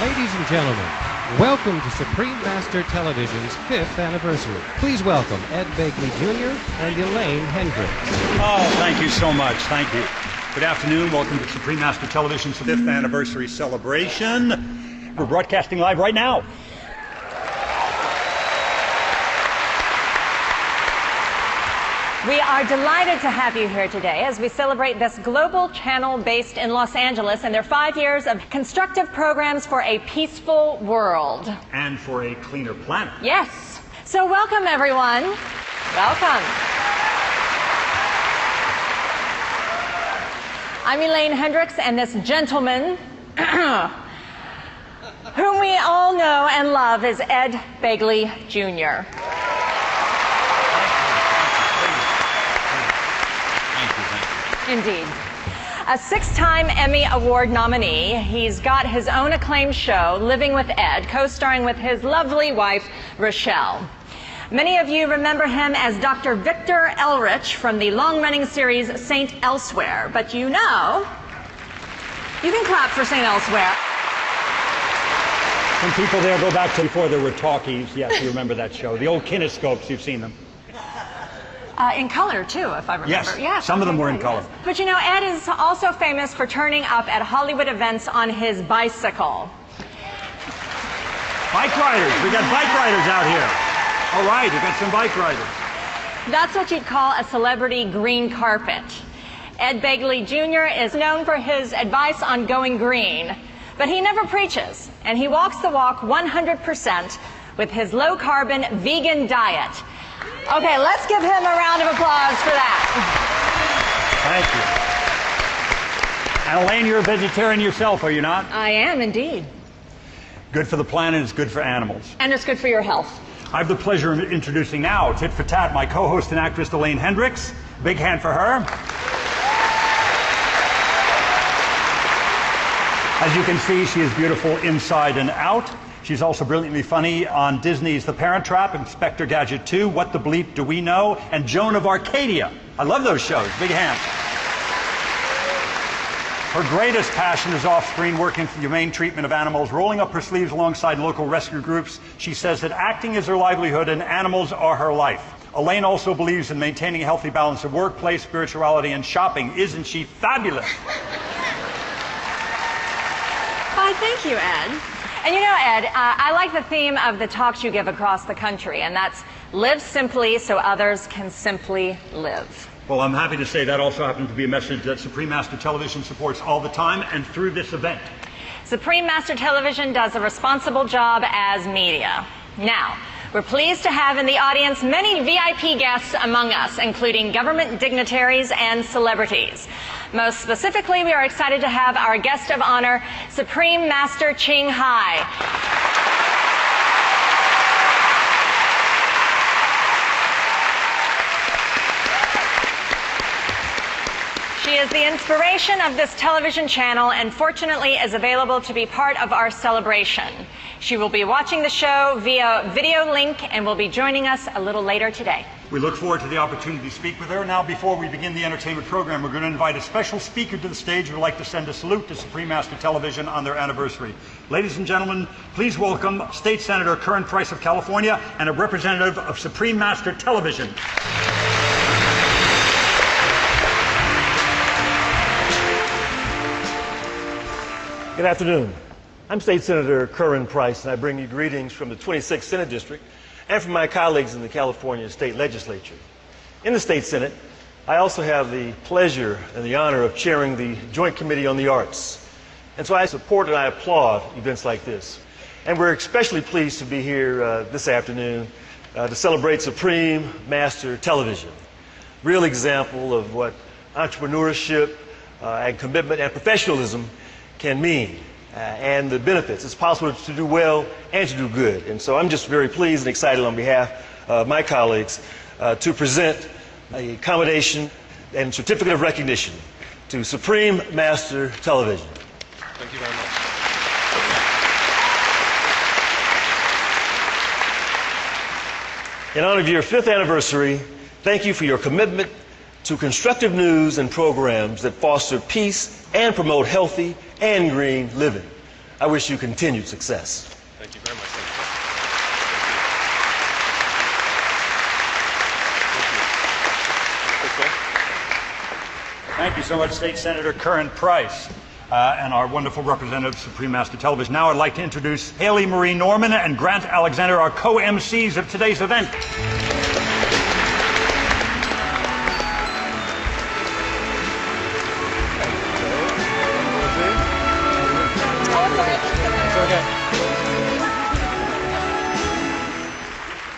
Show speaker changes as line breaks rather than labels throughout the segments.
Ladies and gentlemen, welcome to Supreme Master Television's 5th anniversary. Please welcome Ed Begley Jr. and Elaine Hendricks.
Oh, thank you so much. Thank you. Good afternoon. Welcome to Supreme Master Television's 5th anniversary celebration. We're broadcasting live right now.
We are delighted to have you here today as we celebrate this global channel based in Los Angeles and their 5 years of constructive programs for a peaceful world.
And for a cleaner planet.
Yes. So welcome, everyone. Welcome. I'm Elaine Hendricks, and this gentleman, whom we all know and love, is Ed Begley Jr. Indeed. A 6-time Emmy Award nominee, he's got his own acclaimed show, Living with Ed, co-starring with his lovely wife, Rochelle. Many of you remember him as Dr. Victor Elrich from the long-running series St. Elsewhere, but you know, you can clap for St. Elsewhere.
Some people there go back to before there were talkies. Yes, you remember that show. The old kinescopes, you've seen them.
In color, too, if I remember.
Yes, some of them were in color.
But you know, Ed is also famous for turning up at Hollywood events on his bicycle.
Bike riders. We got bike riders out here. All right, we got some bike riders.
That's what you'd call a celebrity green carpet. Ed Begley Jr. is known for his advice on going green, but he never preaches, and he walks the walk 100% with his low-carbon vegan diet. Okay, let's give him a round of applause for that.
Thank you. And Elaine, you're a vegetarian yourself, are you not?
I am, indeed.
Good for the planet, it's good for animals.
And it's good for your health.
I have the pleasure of introducing now, tit for tat, my co-host and actress, Elaine Hendricks. Big hand for her. As you can see, she is beautiful inside and out. She's also brilliantly funny on Disney's The Parent Trap, Inspector Gadget 2, What the Bleep Do We Know, and Joan of Arcadia. I love those shows. Big hand. Her greatest passion is off-screen, working for the humane treatment of animals, rolling up her sleeves alongside local rescue groups. She says that acting is her livelihood and animals are her life. Elaine also believes in maintaining a healthy balance of workplace, spirituality, and shopping. Isn't she fabulous?
Why, thank you, Ed. And you know, Ed, I like the theme of the talks you give across the country, and that's live simply so others can simply live.
Well, I'm happy to say that also happens to be a message that Supreme Master Television supports all the time and through this event.
Supreme Master Television does a responsible job as media. Now, we're pleased to have in the audience many VIP guests among us, including government dignitaries and celebrities. Most specifically, we are excited to have our guest of honor, Supreme Master CHINGHAI. She is the inspiration of this television channel and fortunately is available to be part of our celebration. She will be watching the show via video link and will be joining us a little later today.
We look forward to the opportunity to speak with her. Now, before we begin the entertainment program, we're going to invite a special speaker to the stage who would like to send a salute to Supreme Master Television on their anniversary. Ladies and gentlemen, please welcome State Senator Curran Price of California and a representative of Supreme Master Television.
Good afternoon. I'm State Senator Curran Price, and I bring you greetings from the 26th Senate District and from my colleagues in the California State Legislature. In the State Senate, I also have the pleasure and the honor of chairing the Joint Committee on the Arts. And so I support and I applaud events like this. And we're especially pleased to be here this afternoon to celebrate Supreme Master Television. Real example of what entrepreneurship and commitment and professionalism can mean. And the benefits. It's possible to do well and to do good. And so I'm just very pleased and excited on behalf of my colleagues to present a commendation and certificate of recognition to Supreme Master Television.
Thank you very much.
In honor of your 5th anniversary, thank you for your commitment to constructive news and programs that foster peace and promote healthy and green living. I wish you continued success.
Thank you very much.
Thank you so much, State Senator Curran Price, and our wonderful representative of Supreme Master Television. Now I'd like to introduce Haley Marie Norman and Grant Alexander, our co-MCs of today's event.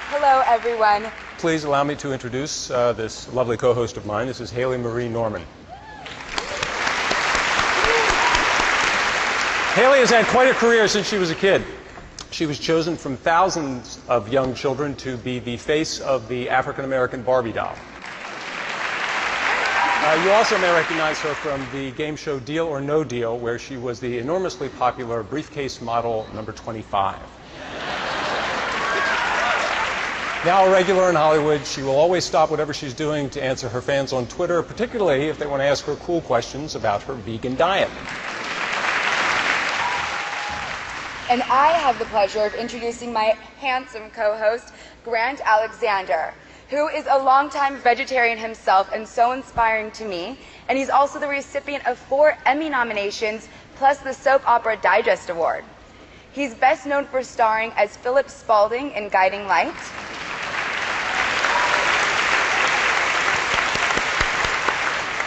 Hello, everyone.
Please allow me to introduce this lovely co-host of mine. This is Haley Marie Norman. Haley has had quite a career since she was a kid. She was chosen from thousands of young children to be the face of the African-American Barbie doll. You also may recognize her from the game show Deal or No Deal, where she was the enormously popular briefcase model number 25. Now a regular in Hollywood, she will always stop whatever she's doing to answer her fans on Twitter, particularly if they want to ask her cool questions about her vegan diet.
And I have the pleasure of introducing my handsome co-host, Grant Alexander, who is a longtime vegetarian himself and so inspiring to me. And he's also the recipient of 4 Emmy nominations, plus the Soap Opera Digest Award. He's best known for starring as Philip Spaulding in Guiding Light.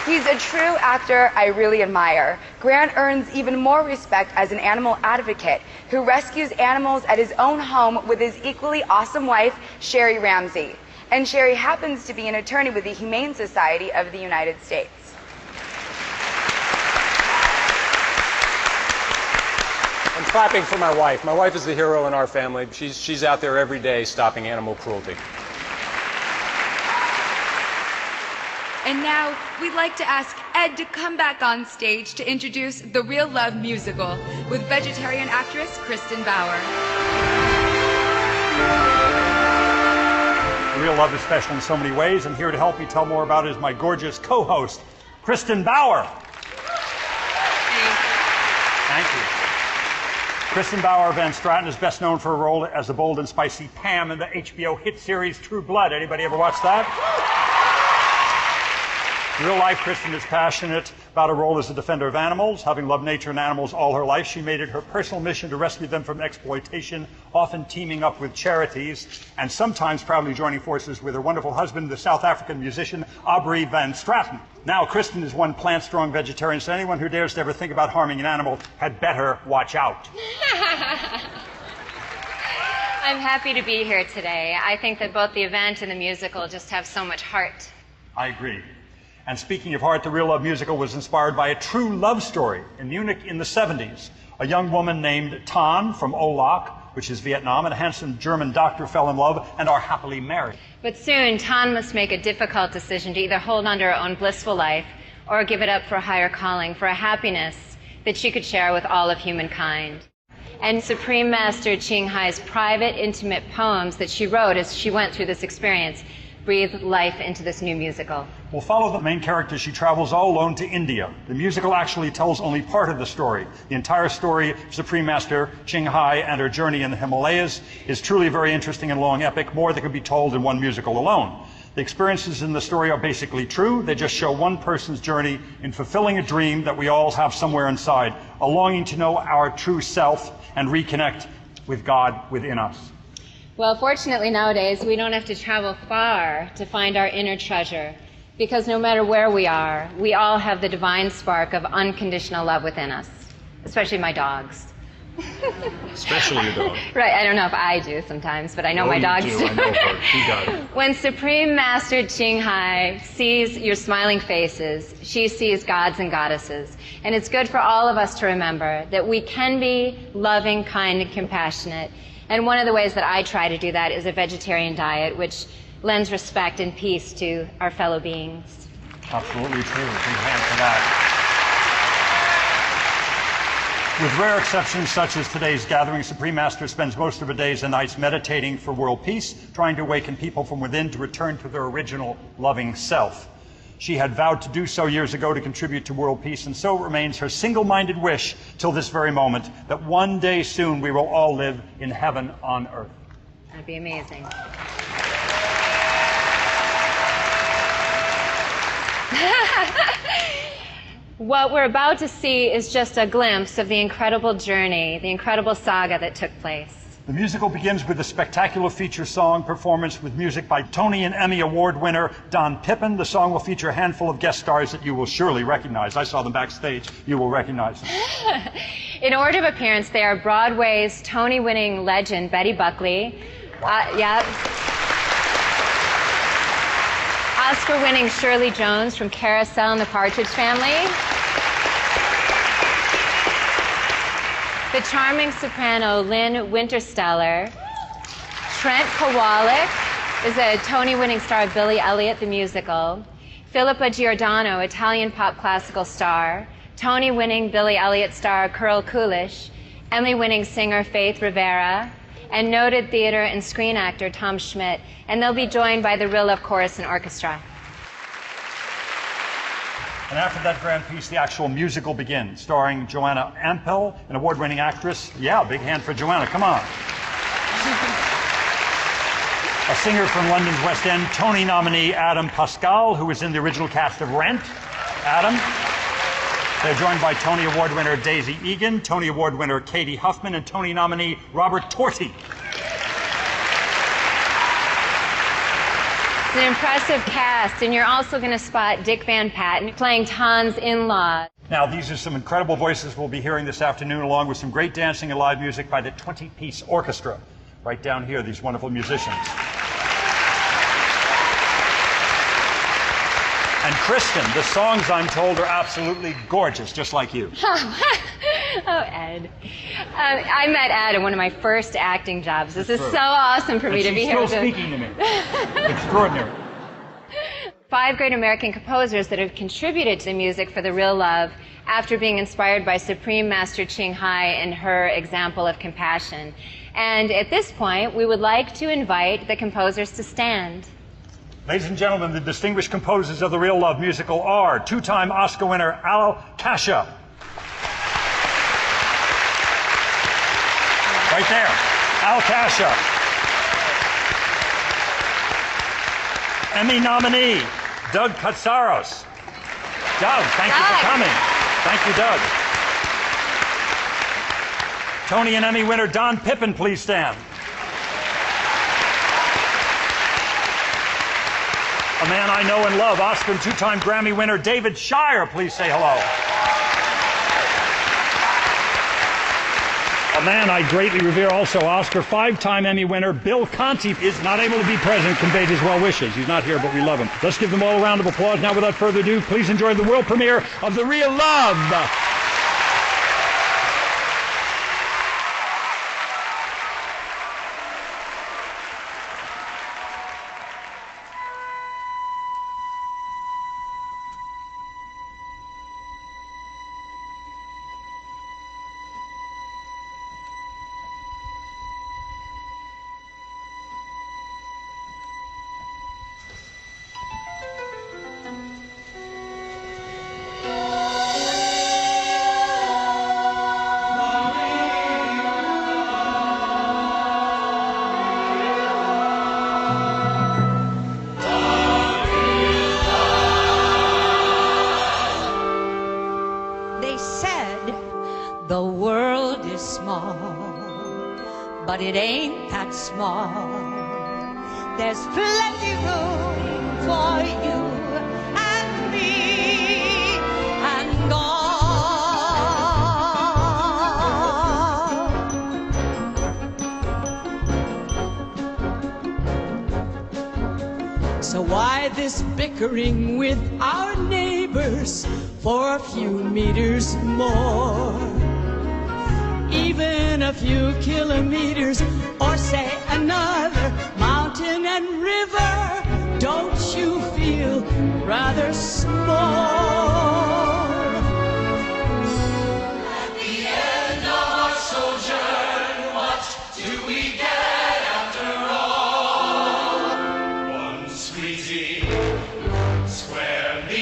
He's a true actor I really admire. Grant earns even more respect as an animal advocate who rescues animals at his own home with his equally awesome wife, Sherry Ramsey. And Sherry happens to be an attorney with the Humane Society of the United States.
I'm clapping for my wife. My wife is the hero in our family. She's out there every day stopping animal cruelty.
And now, we'd like to ask Ed to come back on stage to introduce the Real Love musical with vegetarian actress Kristen Bauer.
Real Love is special in so many ways, and here to help me tell more about it is my gorgeous co-host, Kristen Bauer. Thank you. Kristen Bauer Van Straten is best known for a role as the bold and spicy Pam in the HBO hit series True Blood. Anybody ever watch that? In real life, Kristen is passionate about her role as a defender of animals. Having loved nature and animals all her life, she made it her personal mission to rescue them from exploitation, often teaming up with charities, and sometimes proudly joining forces with her wonderful husband, the South African musician Aubrey Van Straten. Now, Kristen is one plant-strong vegetarian, so anyone who dares to ever think about harming an animal had better watch out.
I'm happy to be here today. I think that both the event and the musical just have so much heart.
I agree. And speaking of heart, the Real Love musical was inspired by a true love story in Munich in the 70s. A young woman named Tan from Olac, which is Vietnam, and a handsome German doctor fell in love and are happily married.
But soon, Tan must make a difficult decision to either hold on to her own blissful life or give it up for a higher calling, for a happiness that she could share with all of humankind. And Supreme Master CHINGHAI's private, intimate poems that she wrote as she went through this experience breathe life into this new musical.
We'll follow the main character. She travels all alone to India. The musical actually tells only part of the story. The entire story of Supreme Master CHINGHAI and her journey in the Himalayas is truly a very interesting and long epic, more that could be told in one musical alone. The experiences in the story are basically true. They just show one person's journey in fulfilling a dream that we all have somewhere inside, a longing to know our true self and reconnect with God within us.
Well, fortunately nowadays, we don't have to travel far to find our inner treasure, because no matter where we are, we all have the divine spark of unconditional love within us, especially my dogs.
Especially your dog.
Right, I don't know if I do sometimes, but I know my dogs do.
I know her. She does.
When Supreme Master CHINGHAI sees your smiling faces, she sees gods and goddesses. And it's good for all of us to remember that we can be loving, kind, and compassionate. And one of the ways that I try to do that is a vegetarian diet, which lends respect and peace to our fellow beings.
Absolutely true. Big hand for that. With rare exceptions such as today's gathering, Supreme Master spends most of her days and nights meditating for world peace, trying to awaken people from within to return to their original loving self. She had vowed to do so years ago to contribute to world peace, and so it remains her single-minded wish till this very moment that one day soon we will all live in heaven on earth.
That'd be amazing. What we're about to see is just a glimpse of the incredible journey, the incredible saga that took place.
The musical begins with a spectacular feature song performance with music by Tony and Emmy Award winner Don Pippin. The song will feature a handful of guest stars that you will surely recognize. I saw them backstage. You will recognize them.
In order of appearance, they are Broadway's Tony-winning legend Betty Buckley. Oscar-winning Shirley Jones from Carousel and the Partridge Family. The charming soprano Lynn Wintersteller. Trent Kowalik is a Tony-winning star of Billy Elliot the Musical. Philippa Giordano, Italian pop classical star. Tony-winning Billy Elliot star Carol Coolish. Emmy-winning singer Faith Rivera. And noted theater and screen actor Tom Schmidt. And they'll be joined by the Real Love Chorus and Orchestra.
And after that grand piece, the actual musical begins, starring Joanna Ampel, an award-winning actress. Yeah, big hand for Joanna, come on. A singer from London's West End, Tony nominee Adam Pascal, who was in the original cast of Rent. Adam. They're joined by Tony Award winner Daisy Egan, Tony Award winner Katie Huffman, and Tony nominee Robert Torti.
It's an impressive cast, and you're also going to spot Dick Van Patten playing Tan's in-law.
Now, these are some incredible voices we'll be hearing this afternoon, along with some great dancing and live music by the 20-piece orchestra. Right down here, these wonderful musicians. And Kristen, the songs, I'm told, are absolutely gorgeous, just like you.
Oh, Ed. I met Ed in one of my first acting jobs. This is so awesome for me to be here.
She's still speaking to me. Extraordinary.
5 great American composers that have contributed to the music for The Real Love after being inspired by Supreme Master CHINGHAI and her example of compassion. And at this point, we would like to invite the composers to stand.
Ladies and gentlemen, the distinguished composers of The Real Love musical are two-time Oscar winner aulacese. Right there, aulacese. Emmy nominee, Doug Katsaros. Doug, thank you for coming. Thank you, Doug. Tony and Emmy winner Don Pippin, please stand. A man I know and love, Oscar and two-time Grammy winner David Shire, please say hello. A man I greatly revere, also Oscar, 5-time Emmy winner Bill Conti is not able to be present, conveyed his well wishes. He's not here, but we love him. Let's give them all a round of applause. Now, without further ado, please enjoy the world premiere of The Real Love.
The world is small, but it ain't that small. There's plenty room for you and me and God. So why this bickering with our neighbors for a few meters more? Even a few kilometers, or say another mountain and river, don't you feel rather small? At the end of our sojourn, what do we get after all? One squeezy square meter.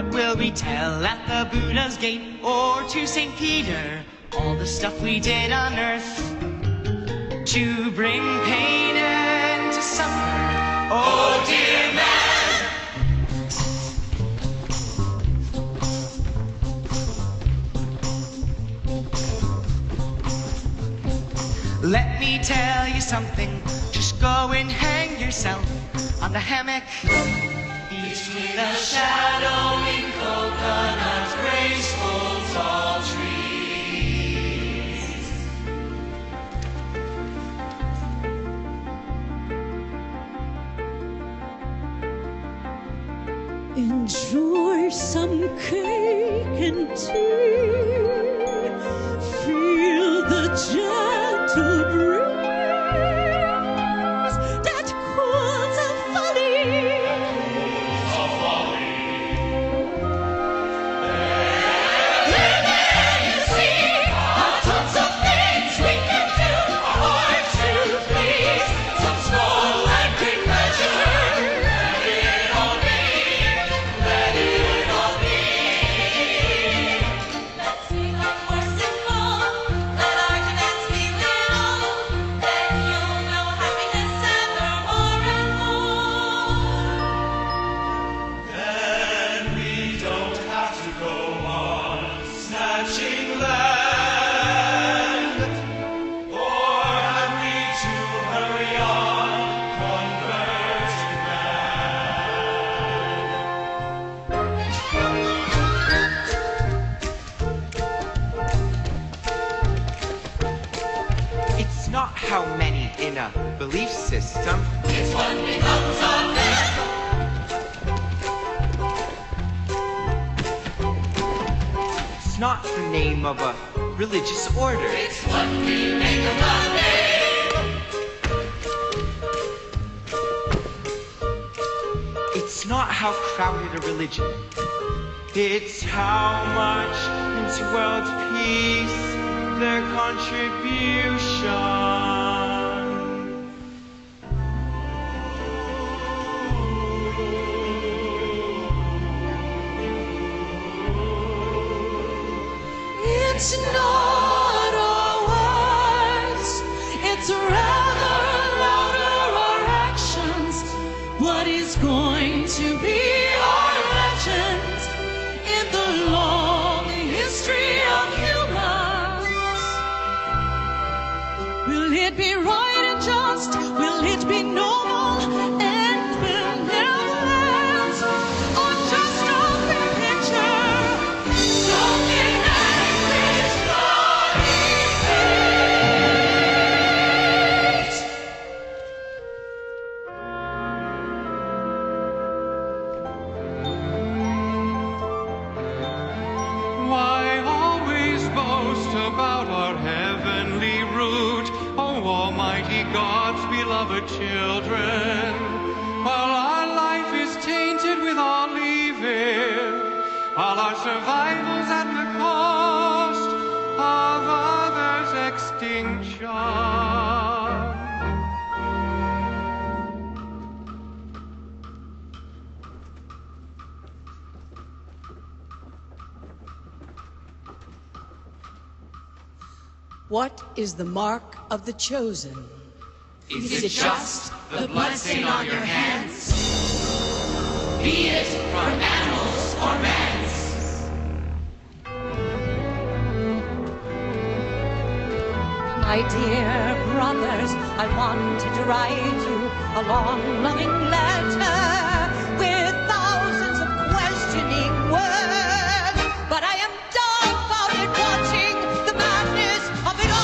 What will we tell at the Buddha's gate or to St. Peter? All the stuff we did on earth to bring pain and to suffer. Oh dear man. Let me tell you something, just go and hang yourself on the hammock between the shadowing coconuts, graceful tall trees.
Enjoy some cake and tea. Feel the gentle breeze that cools a folly. There you see tons of things we can do, our heart to please. Some small and great pleasure. Let it all be. Let it all be. Let's make our more simple. Let our demands be little. Then you'll know happiness ever more and more.
Then we don't have to go on snatching land, or have we to hurry on converting
It's not how many in a belief system. It's what becomes of them. It's not the name of a religious order. It's what we make of the name. It's not how crowded a religion. It's how much into world peace their contribution.
It's not our words, it's rather louder our actions. What is going to be our legend in the long history of humans? Will it be right and just? Will it be noble and will never last? Or just a fair picture? Something that is glory fades.
Why always boast about our heavenly root, oh almighty God's beloved children, while our life is tainted with all evil, while our survival's at the cost of others' extinction.
What is the mark of the chosen?
Is it just the blood stain on your hands? Be it from animals or man's.
My dear brothers, I wanted to write you a long, loving letter with thousands of questioning words, but I am dumbfounded watching the madness of it all.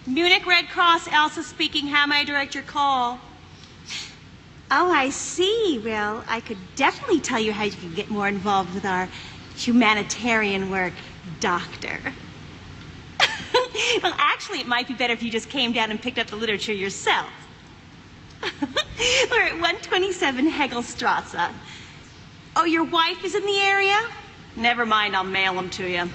Munich Red Cross, Elsa speaking. How may I direct your call? Oh, I see. Well, I could definitely tell you how you can get more involved with our humanitarian work, Doctor. Well, actually, it might be better if you just came down and picked up the literature yourself. We're at 127 Hegelstrasse. Oh, your wife is in the area? Never mind, I'll mail them to you.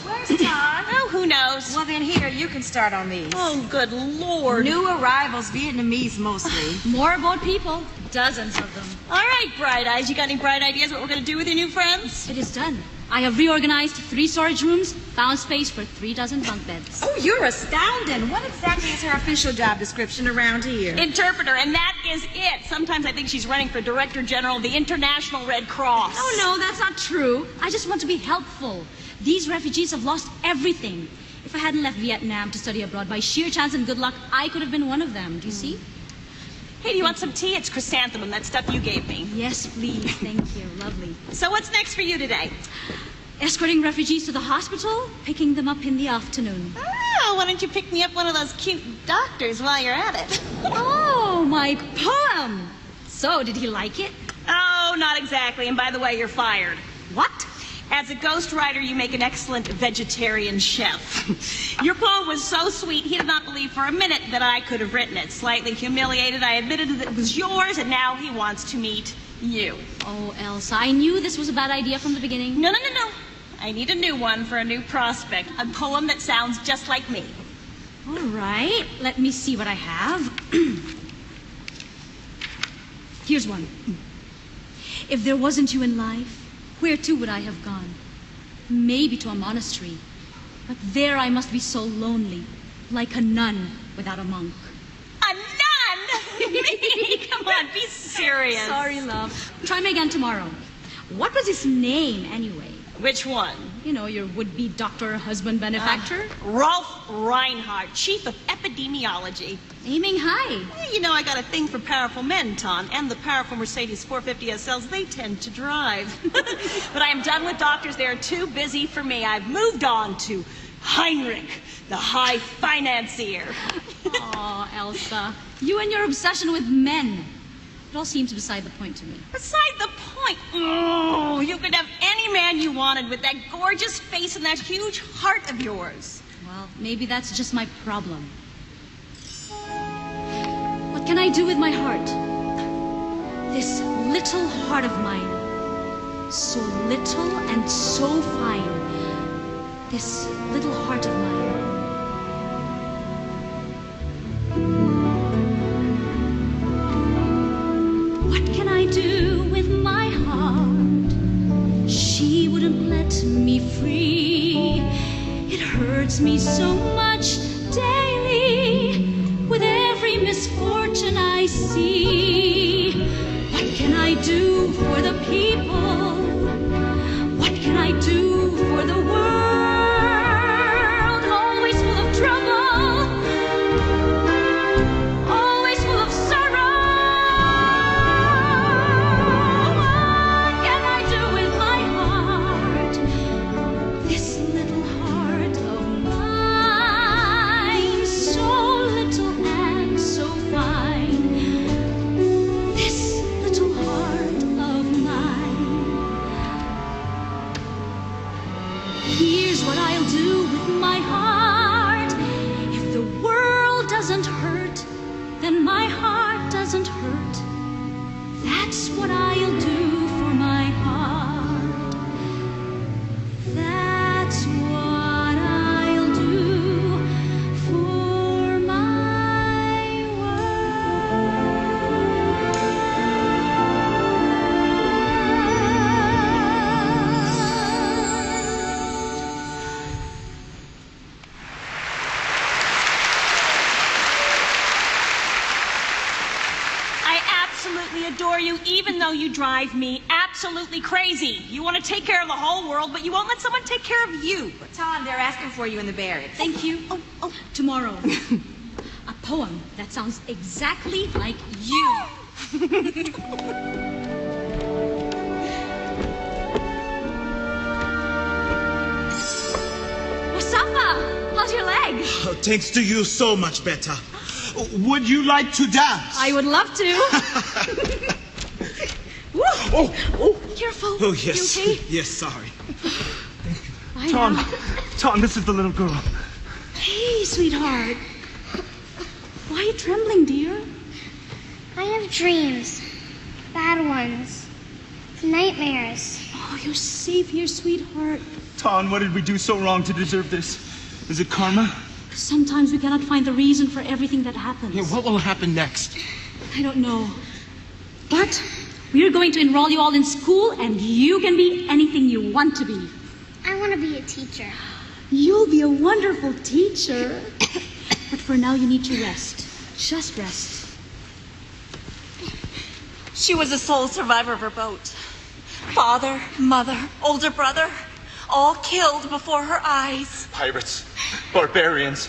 Where's Todd?
Oh, who knows?
Well, then here, you can start on these.
Oh, good Lord.
New arrivals, Vietnamese mostly.
More aboard people, dozens of them.
All right, Bright Eyes, you got any bright ideas what we're going to do with your new friends?
It is done. I have reorganized 3 storage rooms, found space for 3 dozen bunk beds.
Oh, you're astounding. What exactly is her official job description around here?
Interpreter, and that is it. Sometimes I think she's running for Director General of the International Red Cross.
Oh, no, that's not true. I just want to be helpful. These refugees have lost everything. If I hadn't left Vietnam to study abroad, by sheer chance and good luck, I could have been one of them. Do you see?
Hey, do you want some tea? It's chrysanthemum, that stuff you gave me.
Yes, please. Thank you. Lovely.
So what's next for you today?
Escorting refugees to the hospital, picking them up in the afternoon.
Oh, why don't you pick me up one of those cute doctors while you're at it?
Oh, my poem! So, did he like it?
Oh, not exactly. And by the way, you're fired.
What?
As a ghostwriter, you make an excellent vegetarian chef. Your poem was so sweet, he did not believe for a minute that I could have written it. Slightly humiliated, I admitted that it was yours, and now he wants to meet you.
Oh, Elsa, I knew this was a bad idea from the beginning.
No. I need a new one for a new prospect. A poem that sounds just like me.
All right, let me see what I have. Here's one. If there wasn't you in life, where to would I have gone? Maybe to a monastery. But there I must be so lonely, like a nun without a monk.
A nun? Me? Come on, be serious.
Sorry, love. Try me again tomorrow. What was his name, anyway?
Which one?
You know, your would-be doctor, husband, benefactor.
Rolf Reinhardt, chief of epidemiology.
Aiming high.
Yeah, you know, I got a thing for powerful men, Ton, and the powerful Mercedes 450 SLs they tend to drive. But I am done with doctors. They are too busy for me. I've moved on to Heinrich, the high financier.
Oh, Elsa, you and your obsession with men. It all seems beside the point to me.
Beside the point? Oh, you could have any man you wanted with that gorgeous face and that huge heart of yours.
Well, maybe that's just my problem. What can I do with my heart? This little heart of mine. So little and so fine. This little heart of mine. What can I do with my heart? She wouldn't let me free. It hurts me so much daily with every misfortune I see. What can I do for the people? What can I do for the world? Always full of trouble, always full of sorrow. What can I do with my heart? This little heart of mine, so little and so fine. This little heart of mine. Here's what I'll do with my heart. If the world doesn't hurt, then my heart doesn't hurt. That's what I'll do for my heart. That's what I'll do for my
I absolutely adore you, even though you drive me absolutely crazy. You want to take care of the whole world, but you won't let someone take care of you.
Tom, they're asking for you in the barracks.
Thank you. Oh, tomorrow. A poem that sounds exactly like you. Wasafa, how's your leg?
Oh, thanks to you, so much better. Would you like to dance?
I would love to. Woo.
Oh.
Careful.
Oh, yes.
You okay?
Yes, sorry.
I
Tom,
know.
Tom, this is the little girl.
Hey, sweetheart. Why are you trembling, dear?
I have dreams. Bad ones. Nightmares.
Oh, you're safe here, sweetheart.
Tom, what did we do so wrong to deserve this? Is it karma?
Sometimes we cannot find the reason for everything that happens.
Yeah, what will happen next?
I don't know. But we're going to enroll you all in school, and you can be anything you want to be.
I want to be a teacher.
You'll be a wonderful teacher. But for now, you need to rest. Just rest.
She was the sole survivor of her boat. Father, mother, older brother, all killed before her eyes.
Pirates, barbarians,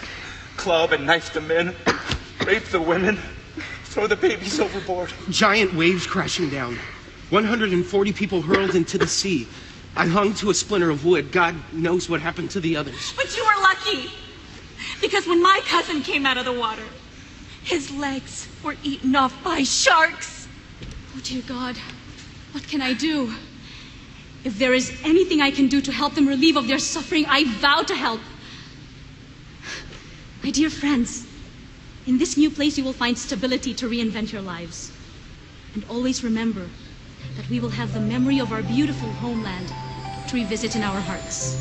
club and knife the men, rape the women, throw the babies overboard.
Giant waves crashing down. 140 people hurled into the sea. I hung to a splinter of wood. God knows what happened to the others.
But you were lucky, because when my cousin came out of the water, his legs were eaten off by sharks.
Oh, dear God, what can I do? If there is anything I can do to help them relieve of their suffering, I vow to help. My dear friends, in this new place you will find stability to reinvent your lives. And always remember that we will have the memory of our beautiful homeland to revisit in our hearts.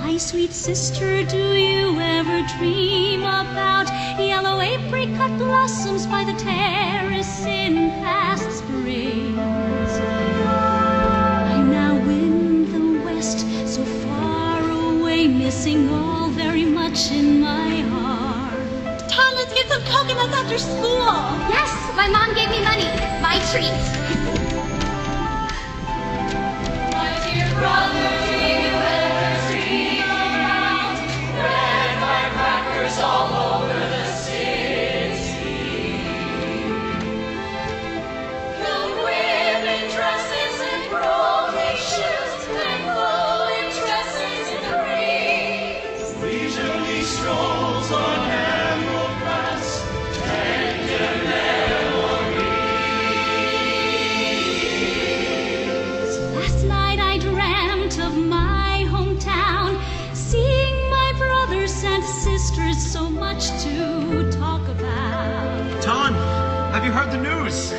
My sweet sister, do you ever dream about yellow apricot blossoms by the terrace in past springs? I now in the west, so far away, missing all very much in my heart.
Tom, let's get some coconuts after school.
Yes, my mom gave me money. My treat.
My dear brother, do you ever dream about red firecrackers all over the city? Young women dresses and broken shoes and flowing dresses in the breeze.
Leisurely strolls on emerald grass, tender memories.
Last night I dreamt of my hometown, seeing my brothers and sisters, so much to talk about.
Ton, have you heard the news?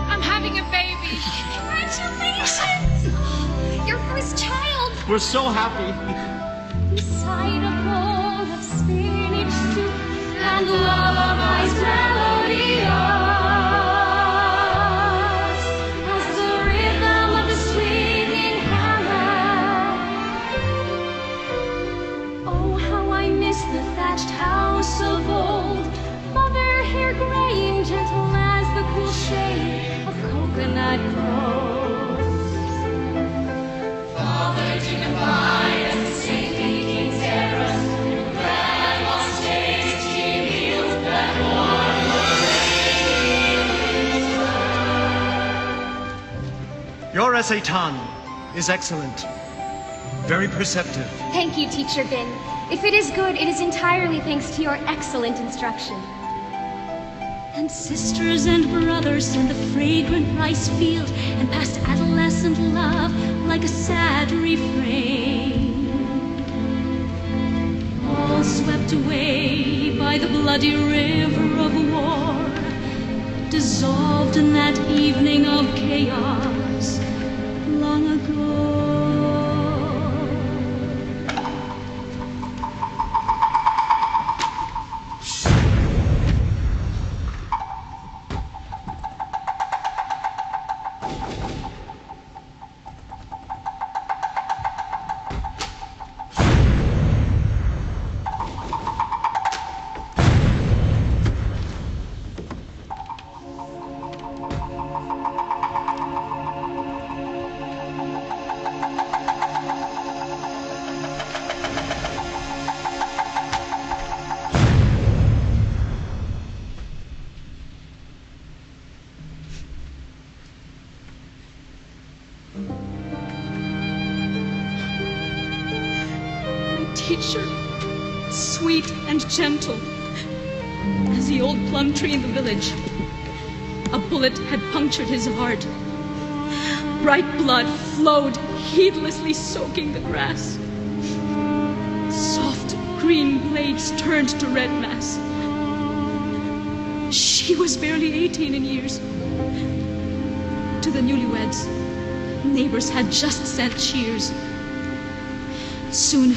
I'm having a baby.
Congratulations! Your first child.
We're so happy.
Beside a bowl of spinach soup and lullabies melodious, as the rhythm of the swinging hammer. Oh, how I miss the thatched house of old, mother hair gray and gentle as the cool shade of coconut groves. Father dignified as the stately king's terrace, grandma's tasty meals that warm the rain.
Your essay, Ton, is excellent. Very perceptive.
Thank you, Teacher Bin. If it is good, it is entirely thanks to your excellent instruction.
And sisters and brothers in the fragrant rice field, and past adolescent love like a sad refrain. All swept away by the bloody river of war, dissolved in that evening of chaos long ago. Teacher, sweet and gentle as the old plum tree in the village. A bullet had punctured his heart. Bright blood flowed, heedlessly soaking the grass. Soft green blades turned to red mass. She was barely 18 in years. To the newlyweds, neighbors had just sent cheers. Soon,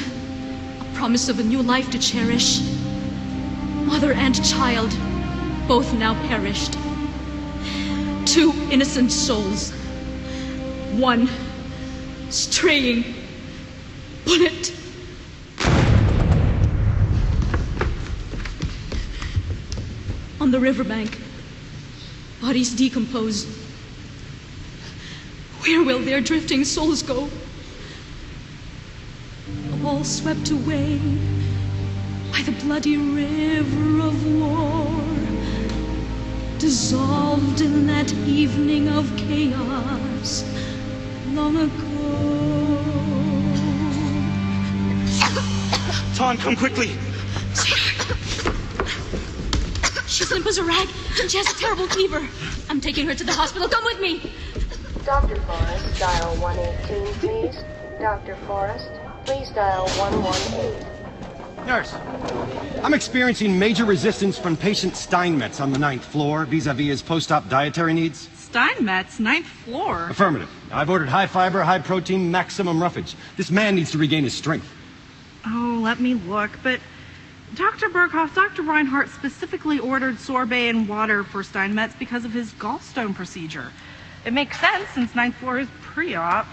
promise of a new life to cherish. Mother and child, both now perished. Two innocent souls, one straying bullet. On the riverbank, bodies decompose. Where will their drifting souls go? All swept away by the bloody river of war, dissolved in that evening of chaos long ago.
Ton, come quickly.
She's limp as a rag, and she has a terrible fever. I'm taking her to the hospital. Come with me.
Dr. Forrest, dial 118, please. Dr. Forrest, please dial 118.
Nurse, I'm experiencing major resistance from patient Steinmetz on the 9th floor vis-a-vis his post-op dietary needs.
Steinmetz, 9th floor?
Affirmative. I've ordered high fiber, high protein, maximum roughage. This man needs to regain his strength.
Oh, let me look. But Dr. Berghoff, Dr. Reinhardt specifically ordered sorbet and water for Steinmetz because of his gallstone procedure. It makes sense since 9th floor is pre-op.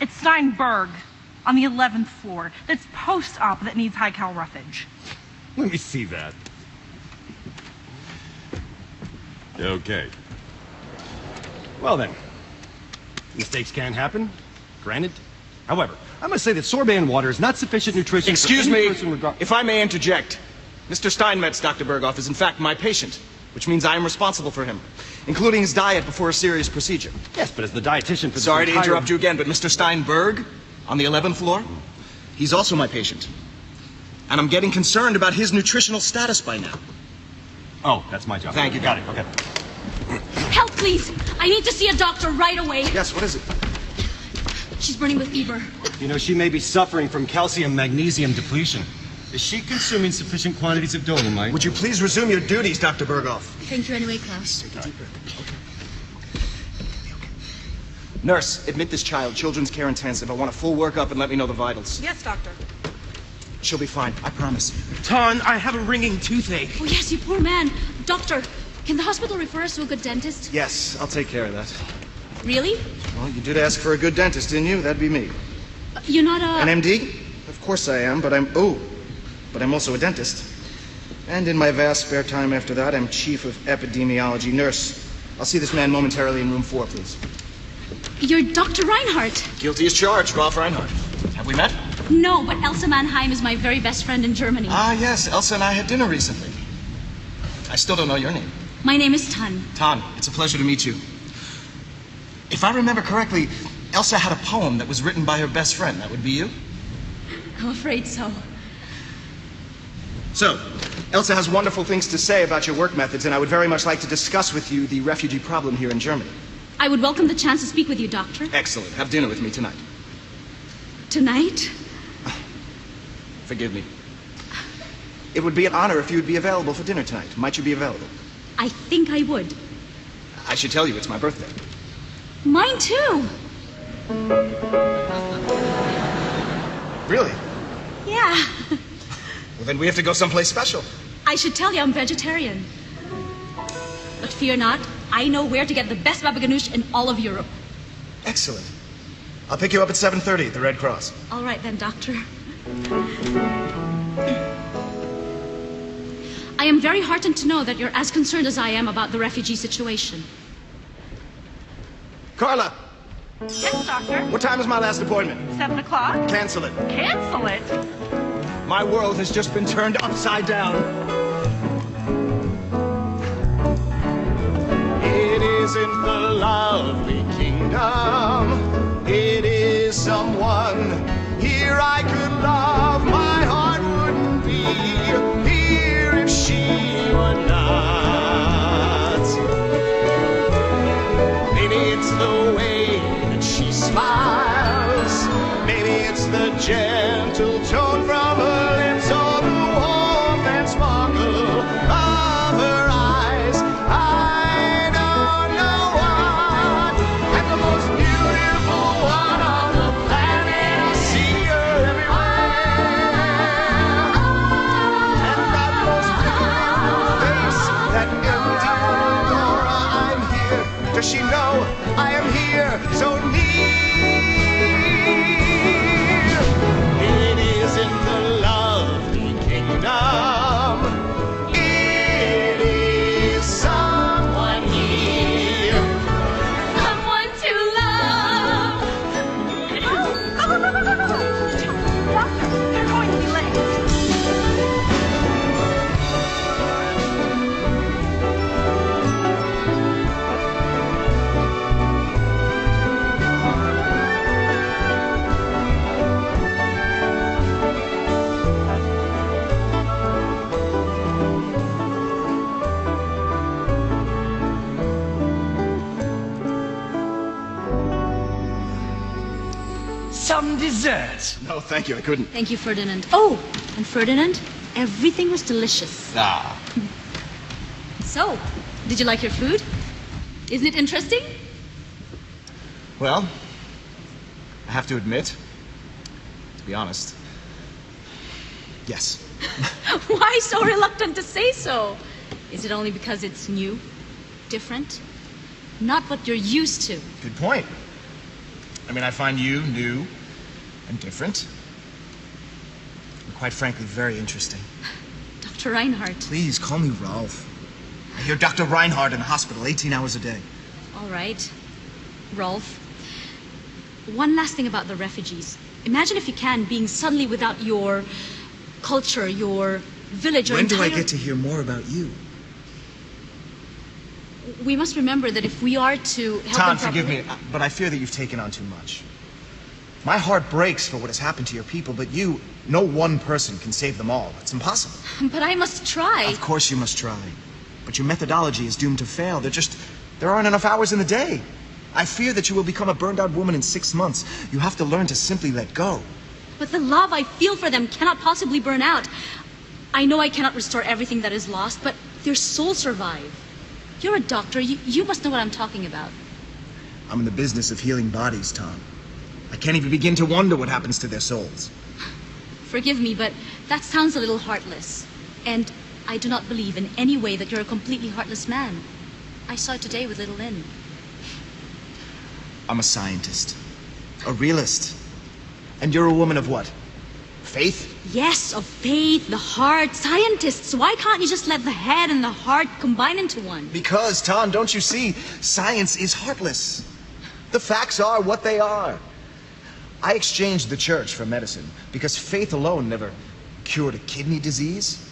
It's Steinberg on the 11th floor. That's post-op that needs high-cal roughage.
Let me see that. Okay. Well then, mistakes can happen, granted. However, I must say that sorbet and water is not sufficient nutrition.
Excuse
for any
me,
person
if I may interject. Mr. Steinmetz, Dr. Berghoff, is in fact my patient, which means I am responsible for him, including his diet before a serious procedure.
Yes, but as the dietitian for
Sorry
this
to interrupt you again, but Mr. Steinberg, on the 11th floor, he's also my patient. And I'm getting concerned about his nutritional status by now.
Oh, that's my job.
Thank you.
Got it, okay.
Help, please! I need to see a doctor right away.
Yes, what is it?
She's burning with fever.
You know, she may be suffering from calcium-magnesium depletion. Is she consuming sufficient quantities of dolomite?
Would you please resume your duties, Dr. Berghoff?
Thank you anyway, Klaus.
Take a deep breath. Okay. Nurse, admit this child. Children's care intensive. I want a full workup and let me know the vitals.
Yes, doctor.
She'll be fine, I promise.
Ton, I have a ringing toothache.
Oh, yes, you poor man. Doctor, can the hospital refer us to a good dentist?
Yes, I'll take care of that.
Really?
Well, you did ask for a good dentist, didn't you? That'd be me.
You're not a...
An MD? Of course I am, but I'm also a dentist. And in my vast spare time after that, I'm chief of epidemiology. Nurse, I'll see this man momentarily in room 4, please.
You're Dr. Reinhardt.
Guilty as charged, Ralph Reinhardt. Have we met?
No, but Elsa Mannheim is my very best friend in Germany.
Ah, yes, Elsa and I had dinner recently. I still don't know your name.
My name is Tan.
Tan, it's a pleasure to meet you. If I remember correctly, Elsa had a poem that was written by her best friend. That would be you?
I'm afraid so.
So, Elsa has wonderful things to say about your work methods, and I would very much like to discuss with you the refugee problem here in Germany.
I would welcome the chance to speak with you, Doctor.
Excellent. Have dinner with me tonight.
Tonight?
Forgive me. It would be an honor if you would be available for dinner tonight. Might you be available?
I think I would.
I should tell you it's my birthday.
Mine too.
Really?
Yeah.
Well, then we have to go someplace special.
I should tell you I'm vegetarian. But fear not, I know where to get the best baba ganoush in all of Europe.
Excellent. I'll pick you up at 7:30 at the Red Cross.
All right then, Doctor. I am very heartened to know that you're as concerned as I am about the refugee situation.
Carla!
Yes, Doctor.
What time is my last appointment?
7 o'clock.
Cancel it.
Cancel it?
My world has just been turned upside down. It isn't the lovely kingdom. It is someone here I could love. My heart wouldn't be here if she were not. Maybe it's the way that she smiles. Maybe it's the gentle tone from her lips, or the warmth and sparkle of her eyes. I don't know what. And the most beautiful one on the planet, I see her everywhere. And that most beautiful face, that empty aura, I'm here. Does she know I am here so near? It is in the lovely kingdom. It is someone here.
Someone to love.
Doctor, you're going to be late.
Some dessert.
No, thank you, I couldn't.
Thank you, Ferdinand. Oh, and Ferdinand, everything was delicious.
Ah.
So, did you like your food? Isn't it interesting?
Well, I have to admit, to be honest, yes.
Why so reluctant to say so? Is it only because it's new, different, not what you're used to?
Good point. I mean, I find you new and different, and quite frankly, very interesting.
Dr. Reinhardt.
Please, call me Rolf. I hear Dr. Reinhardt in the hospital 18 hours a day.
All right, Rolf. One last thing about the refugees. Imagine, if you can, being suddenly without your culture, your village, or
When
entire...
do I get to hear more about you?
We must remember that if we are to help
Tom,
them
forgive
properly...
me, but I fear that you've taken on too much. My heart breaks for what has happened to your people, but you, no one person can save them all. It's impossible.
But I must try.
Of course you must try. But your methodology is doomed to fail. There aren't enough hours in the day. I fear that you will become a burned out woman in 6 months. You have to learn to simply let go.
But the love I feel for them cannot possibly burn out. I know I cannot restore everything that is lost, but their souls survive. You're a doctor. You must know what I'm talking about.
I'm in the business of healing bodies, Tom. I can't even begin to wonder what happens to their souls.
Forgive me, but that sounds a little heartless. And I do not believe in any way that you're a completely heartless man. I saw it today with little Lynn.
I'm a scientist, a realist. And you're a woman of what? Faith?
Yes, of faith, the heart. Scientists, why can't you just let the head and the heart combine into one?
Because, Tom, don't you see, science is heartless. The facts are what they are. I exchanged the church for medicine because faith alone never cured a kidney disease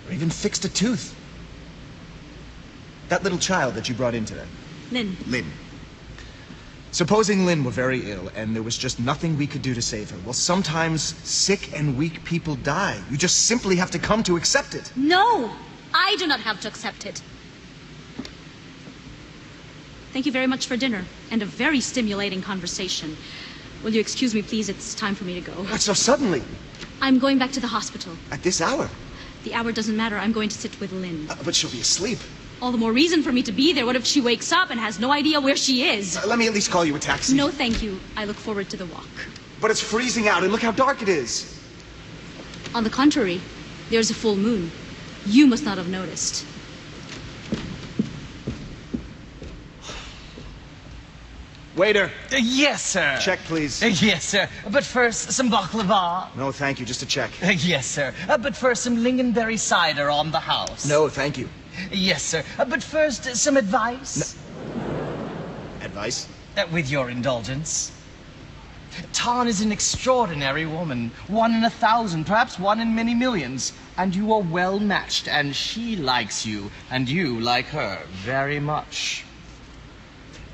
or even fixed a tooth. That little child that you brought in today.
Lynn.
Lynn. Supposing Lynn were very ill and there was just nothing we could do to save her. Well, sometimes sick and weak people die. You just simply have to come to accept it.
No, I do not have to accept it. Thank you very much for dinner and a very stimulating conversation. Will you excuse me, please? It's time for me to go.
What, so suddenly?
I'm going back to the hospital.
At this hour?
The hour doesn't matter. I'm going to sit with Lynn.
But she'll be asleep.
All the more reason for me to be there. What if she wakes up and has no idea where she is?
Let me at least call you a taxi.
No, thank you. I look forward to the walk.
But it's freezing out, and look how dark it is.
On the contrary, there's a full moon. You must not have noticed.
Waiter.
Yes, sir.
Check, please.
Yes, sir. But first, some baklava.
No, thank you. Just a check.
Yes, sir. But first, some lingonberry cider on the house.
No, thank you.
Yes, sir. But first, some advice.
No. Advice?
With your indulgence. Tan is an extraordinary woman. 1 in 1,000, perhaps 1 in many millions. And you are well matched, and she likes you, and you like her very much.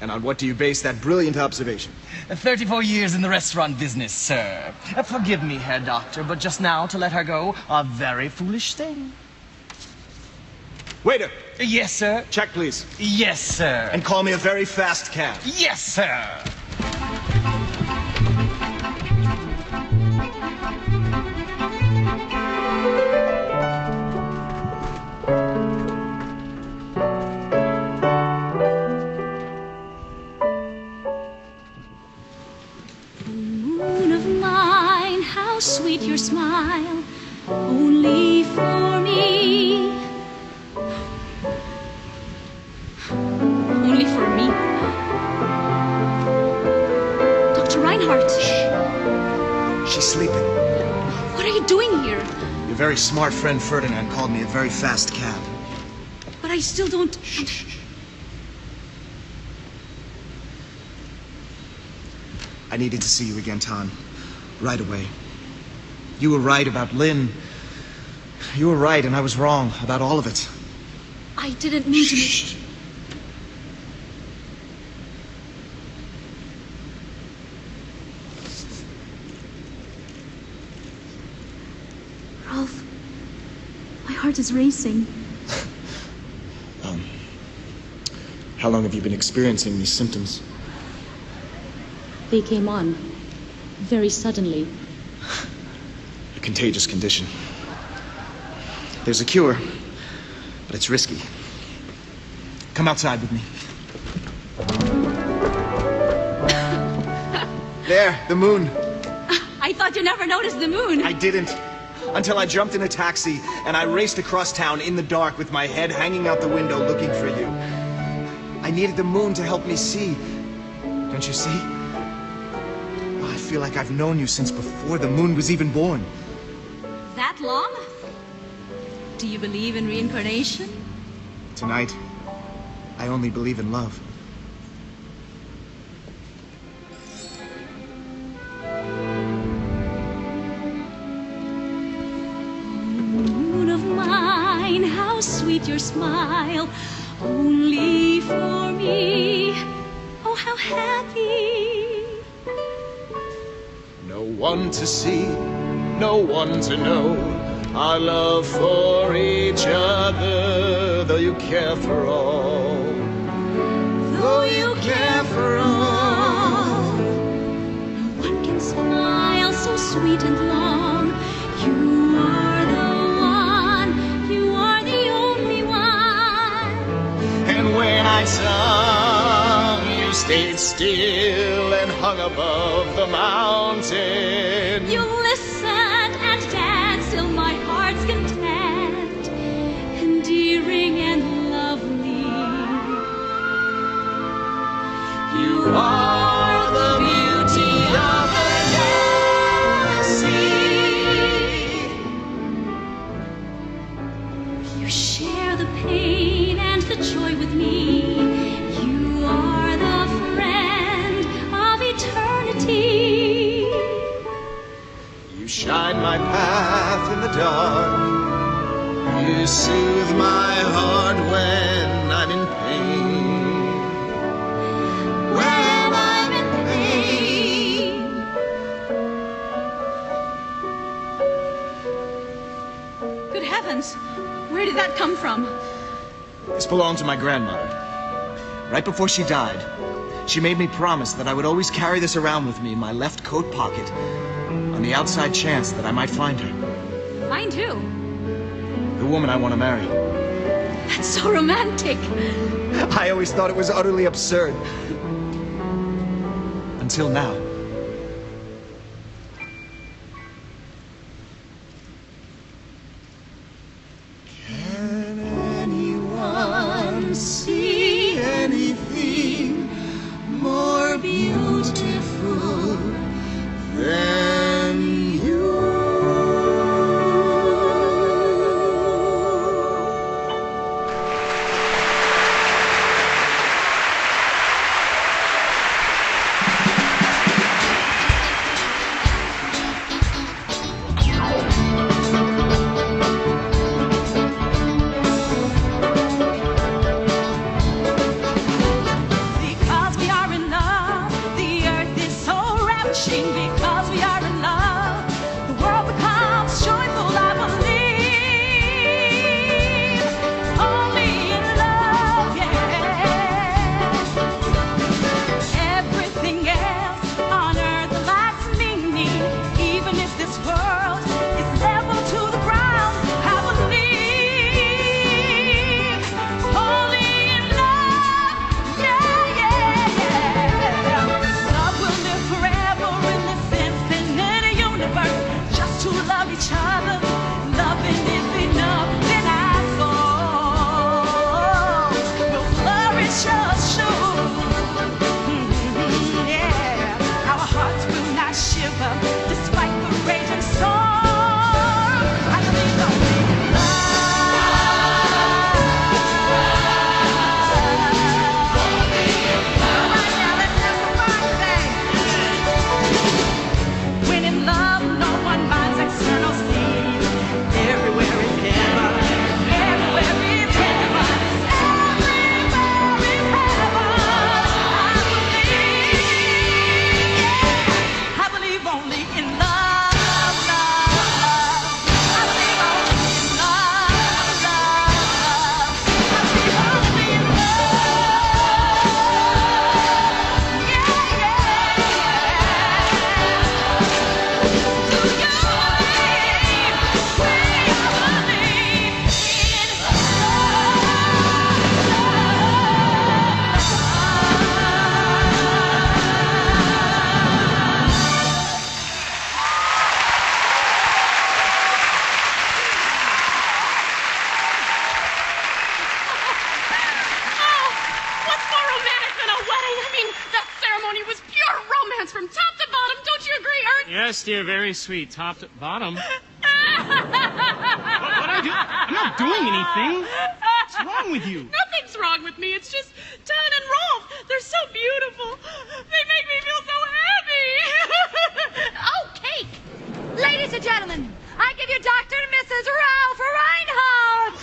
And on what do you base that brilliant observation?
34 years in the restaurant business, sir. Forgive me, Herr Doctor, but just now to let her go, a very foolish thing.
Waiter.
Yes, sir.
Check, please.
Yes, sir.
And call me a very fast cab.
Yes, sir.
Moon of mine, how sweet your smile, only for me. Only for me. Dr. Reinhardt.
Shh. She's sleeping.
What are you doing here?
Your very smart friend Ferdinand called me a very fast cab.
But I still don't...
Shh. I needed to see you again, Tan. Right away. You were right about Lynn. You were right, and I was wrong about all of it.
I didn't mean to...
Shh.
Ralph, my heart is racing.
How long have you been experiencing these symptoms?
They came on very suddenly.
A contagious condition. There's a cure, but it's risky. Come outside with me. There, the moon.
I thought you never noticed the moon.
I didn't. Until I jumped in a taxi and I raced across town in the dark with my head hanging out the window looking for you. I needed the moon to help me see. Don't you see? Oh, I feel like I've known you since before the moon was even born.
That long? Do you believe in reincarnation?
Tonight, I only believe in love.
Moon of mine, how sweet your smile, only for me. Oh, how happy.
No one to see, no one to know our love for each other, though you care for all.
Though you care for all. No one can smile so sweet and long. You are the one, you are the only one.
And when I sung, you stayed still and hung above the mountain.
You listened and danced till my heart's content, endearing and lovely.
You are the beauty of the galaxy.
You share the pain and the joy with me. You are the friend of eternity.
You shine my path in the dark. You soothe my heart when I'm in pain.
When I'm in pain. Good heavens, where did that come from?
This belonged to my grandmother. Right before she died, she made me promise that I would always carry this around with me in my left coat pocket, on the outside chance that I might find her.
Mine too.
The woman I want to marry.
That's so romantic.
I always thought it was utterly absurd. Until now.
Can anyone see anything more beautiful than you?
Yes, dear, very sweet. Top to bottom. What I do? I'm not doing anything. What's wrong with you?
Nothing's wrong with me. It's just Ton and Rolf. They're so beautiful. They make me feel so happy.
Oh, cake! Ladies and gentlemen, I give you Dr. and Mrs. Ralph Reinhardt!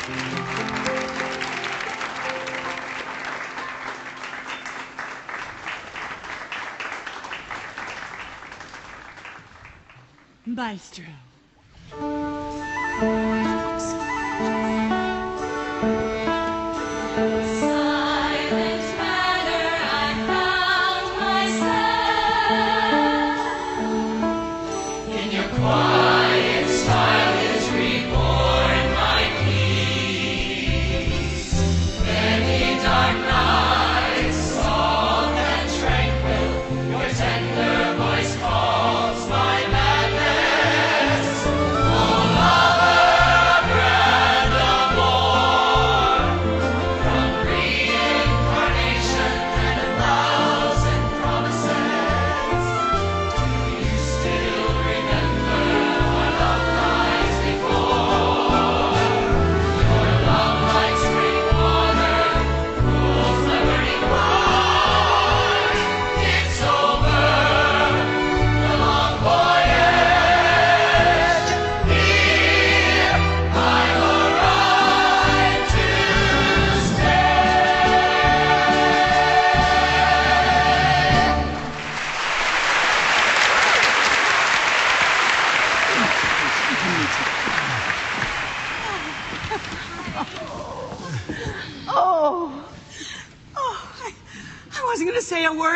Maestro.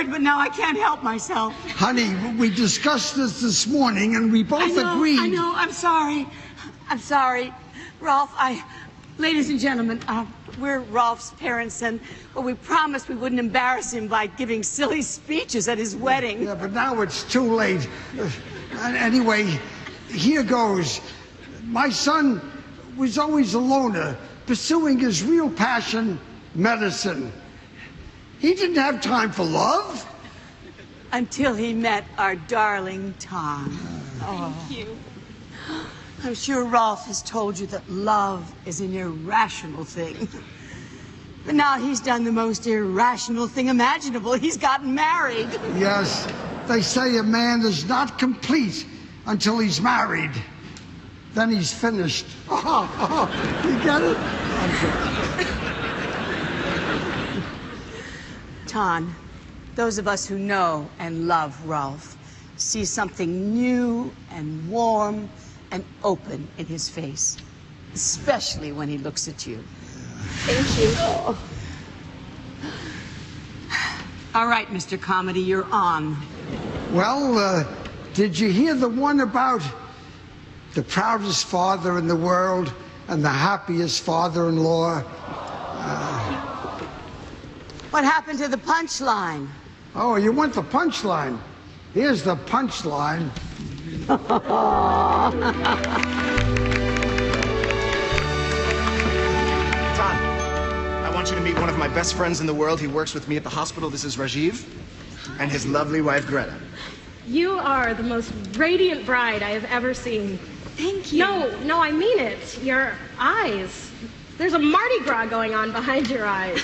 But now I can't help myself.
Honey, we discussed this morning and we both agreed.
I know. I'm sorry. I'm sorry. Rolf, ladies and gentlemen, we're Rolf's parents and we promised we wouldn't embarrass him by giving silly speeches at his wedding.
Yeah, but now it's too late. Anyway, here goes. My son was always a loner, pursuing his real passion, medicine. He didn't have time for love.
Until he met our darling Tom.
Thank you.
I'm sure Rolf has told you that love is an irrational thing. But now he's done the most irrational thing imaginable. He's gotten married.
Yes, they say a man is not complete until he's married. Then he's finished. You get it?
Ton, those of us who know and love Rolf see something new and warm and open in his face, especially when he looks at you. Thank you. Oh. All right, Mr. Comedy, you're on.
Well, did you hear the one about the proudest father in the world and the happiest father-in-law?
What happened to the punchline?
Oh, you want the punchline? Here's the punchline.
Ton, I want you to meet one of my best friends in the world. He works with me at the hospital. This is Rajiv, and his lovely wife, Greta.
You are the most radiant bride I have ever seen.
Thank you.
No, I mean it. Your eyes. There's a Mardi Gras going on behind your eyes.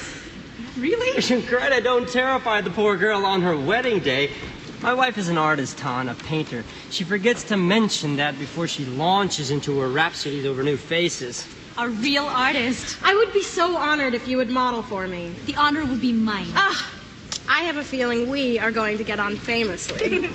Really?
Greta, don't terrify the poor girl on her wedding day. My wife is an artist, Ton, a painter. She forgets to mention that before she launches into her rhapsodies over new faces.
A real artist.
I would be so honored if you would model for me.
The honor would be mine.
I have a feeling we are going to get on famously.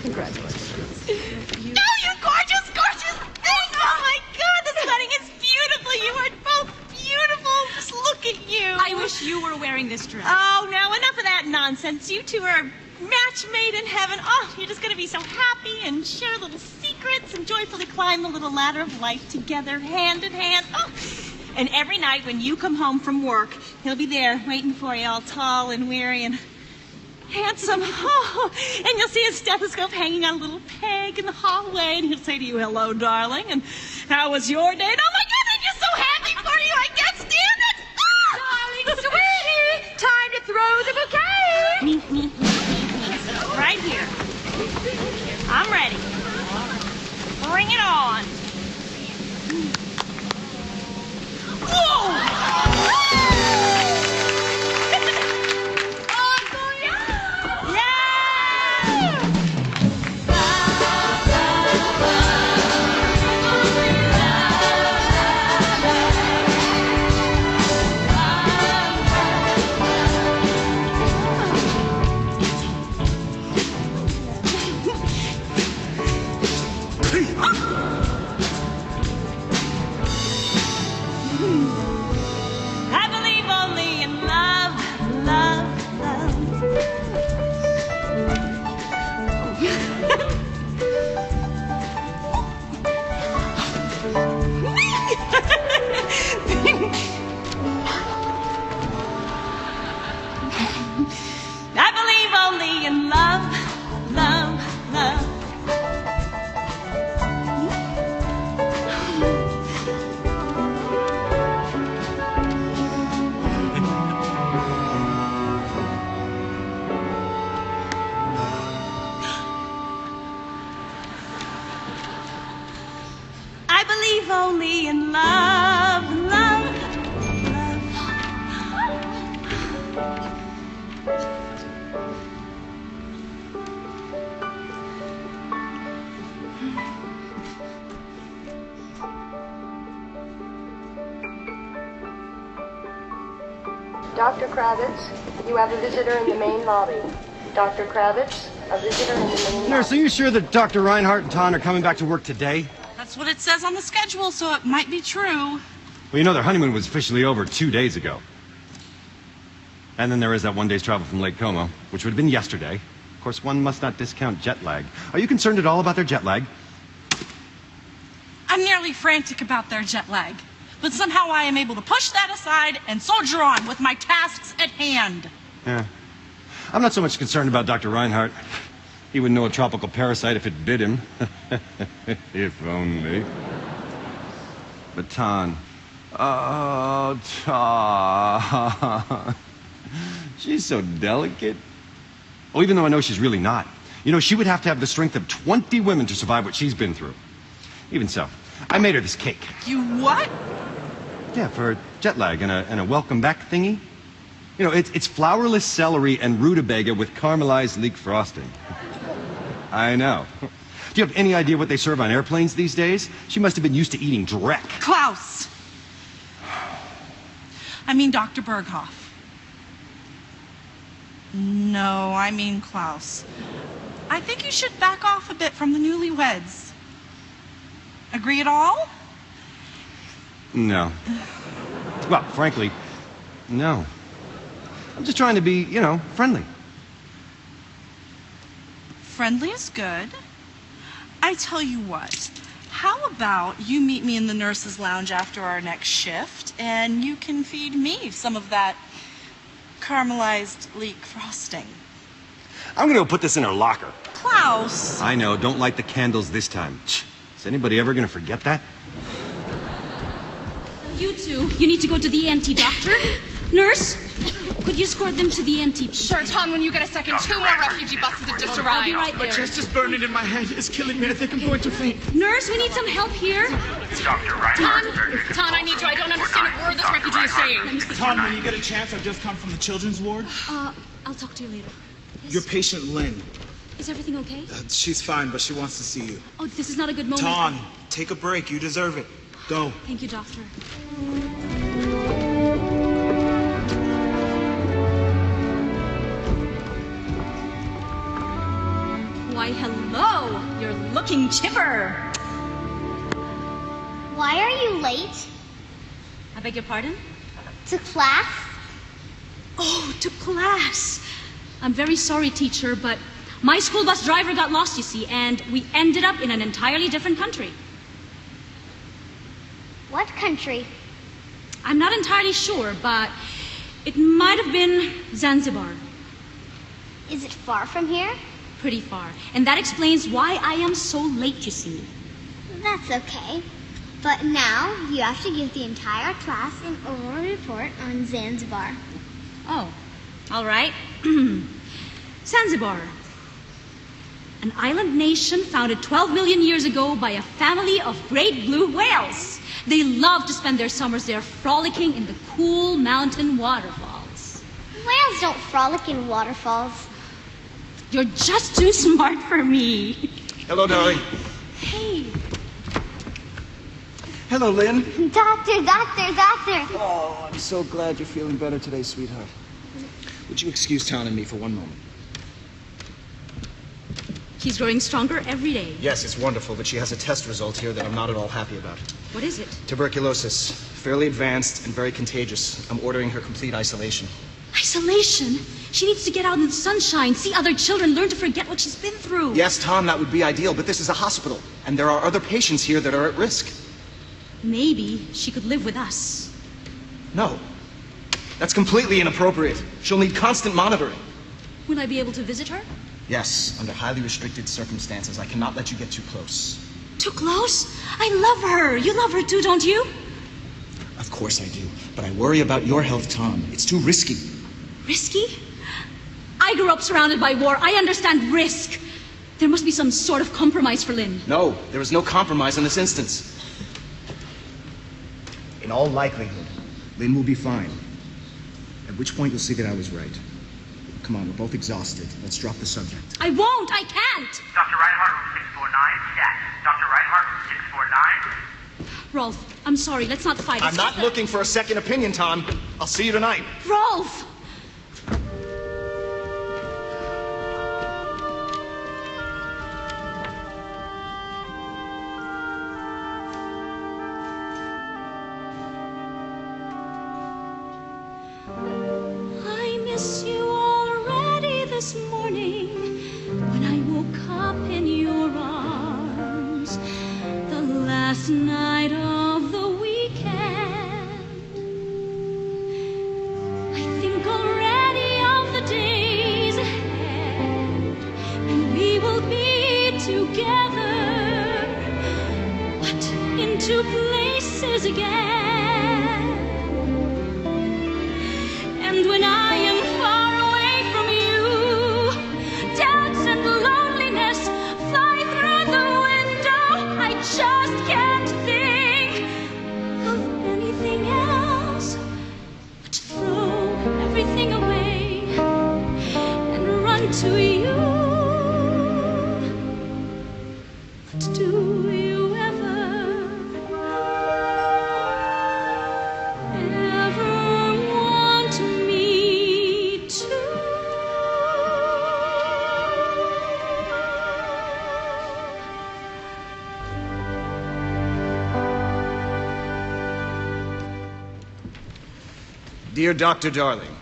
Congratulations.
No, you're gorgeous, gorgeous. Oh my God, this wedding is beautiful. You are both beautiful. Just look at you.
I wish you were wearing this dress.
Oh, no, enough of that nonsense. You two are match made in heaven. Oh, you're just going to be so happy and share little secrets and joyfully climb the little ladder of life together, hand in hand. Oh, and every night when you come home from work, he'll be there waiting for you, all tall and weary and handsome. Oh, and you'll see his stethoscope hanging on a little peg in the hallway, and he'll say to you, "Hello, darling, and how was your day?" And oh my God, I'm just so happy for you. I can't stand it. Ah!
Darling sweetie, time to throw the bouquet.
Right here. I'm ready. Bring it on. Whoa! Only in love, love, love.
Dr. Kravitz, you have a visitor in the main lobby. Dr. Kravitz, a visitor in the main lobby.
Nurse, are you sure that Dr. Reinhardt and Ton are coming back to work today?
That's what it says on the schedule, so it might be true.
Well, you know, their honeymoon was officially over 2 days ago. And then there is that 1 day's travel from Lake Como, which would have been yesterday. Of course, one must not discount jet lag. Are you concerned at all about their jet lag?
I'm nearly frantic about their jet lag, but somehow I am able to push that aside and soldier on with my tasks at hand.
Yeah. I'm not so much concerned about Dr. Reinhardt. He would know a tropical parasite if it bit him. If only. But Ton. Oh, Ton. She's so delicate. Oh, even though I know she's really not. You know, she would have to have the strength of 20 women to survive what she's been through. Even so, I made her this cake.
You what?
Yeah, for jet lag and a welcome back thingy. You know, it's flourless celery and rutabaga with caramelized leek frosting. I know. Do you have any idea what they serve on airplanes these days? She must have been used to eating dreck.
Klaus. I mean Dr. Berghoff. No, I mean Klaus. I think you should back off a bit from the newlyweds. Agree at all?
No. Well, frankly, no. I'm just trying to be, you know, friendly.
Friendly is good. I tell you what, how about you meet me in the nurse's lounge after our next shift, and you can feed me some of that caramelized leek frosting.
I'm gonna go put this in her locker.
Klaus!
I know, don't light the candles this time. Is anybody ever gonna forget that?
You two, you need to go to the ENT doctor. Nurse, could you escort them to the ENT?
Sure, Tom, when you get a second, 2 more refugee buses have just arrived.
I'll be right there.
My chest is burning in my head. It's killing me. I think I'm going to faint.
Nurse, we need some help here.
Tom, I need you. I don't understand a word this refugee is saying.
Tom, when you get a chance, I've just come from the children's ward.
I'll talk to you later.
Your patient, Lynn.
Is everything okay?
She's fine, but she wants to see you.
Oh, this is not a good moment.
Tom, take a break. You deserve it. Go.
Thank you, doctor.
Why, hello. You're looking chipper.
Why are you late?
I beg your pardon?
To class?
Oh, to class. I'm very sorry, teacher, but my school bus driver got lost, you see, and we ended up in an entirely different country.
What country?
I'm not entirely sure, but it might have been Zanzibar.
Is it far from here?
Pretty far. And that explains why I am so late, you see.
That's okay. But now you have to give the entire class an oral report on Zanzibar.
Oh, all right. Zanzibar. an island nation founded 12 million years ago by a family of great blue whales. They love to spend their summers there frolicking in the cool mountain waterfalls.
Whales don't frolic in waterfalls.
You're just too smart for me.
Hello, darling.
Hey.
Hello, Lynn.
Doctor.
Oh, I'm so glad you're feeling better today, sweetheart. Would you excuse Town and me for one moment?
He's growing stronger every day.
Yes, it's wonderful, but she has a test result here that I'm not at all happy about.
What is it?
Tuberculosis. Fairly advanced and very contagious. I'm ordering her complete isolation.
Isolation? She needs to get out in the sunshine, see other children, learn to forget what she's been through.
Yes, Tom, that would be ideal, but this is a hospital, and there are other patients here that are at risk.
Maybe she could live with us.
No. That's completely inappropriate. She'll need constant monitoring.
Will I be able to visit her?
Yes, under highly restricted circumstances. I cannot let you get too close.
Too close? I love her. You love her too, don't you?
Of course I do, but I worry about your health, Tom. It's too risky.
Risky? I grew up surrounded by war. I understand risk. There must be some sort of compromise for Lynn.
No, there is no compromise in this instance. In all likelihood, Lynn will be fine. At which point you'll see that I was right. Come on, we're both exhausted. Let's drop the subject.
I won't. I can't.
Dr. Reinhardt, room 649, stat. Dr. Reinhardt, room 649.
Rolf, I'm sorry. Let's not fight.
I'm not looking for a second opinion, Tom. I'll see you tonight.
Rolf! I miss you already this morning when I woke up in your arms. The last night of the weekend. I think already of the days ahead, and we will be together, but in two places again. And when I am far away from you, doubts and loneliness fly through the window. I just can't think of anything else but to throw everything away and run to you. But do you ever want me to?
Dear Dr. Darling,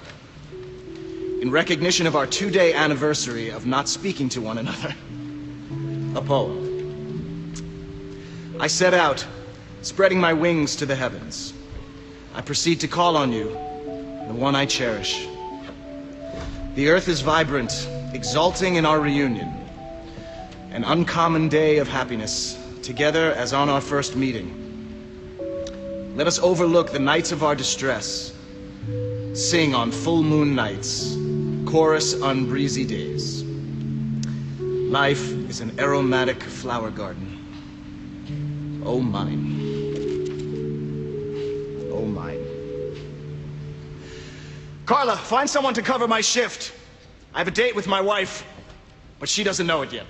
in recognition of our 2-day anniversary of not speaking to one another, a poem. I set out, spreading my wings to the heavens. I proceed to call on you, the one I cherish. The earth is vibrant, exulting in our reunion. An uncommon day of happiness, together as on our first meeting. Let us overlook the nights of our distress. Sing on full moon nights, chorus on breezy days. Life is an aromatic flower garden. Oh, mine. Oh, mine. Carla, find someone to cover my shift. I have a date with my wife, but she doesn't know it yet.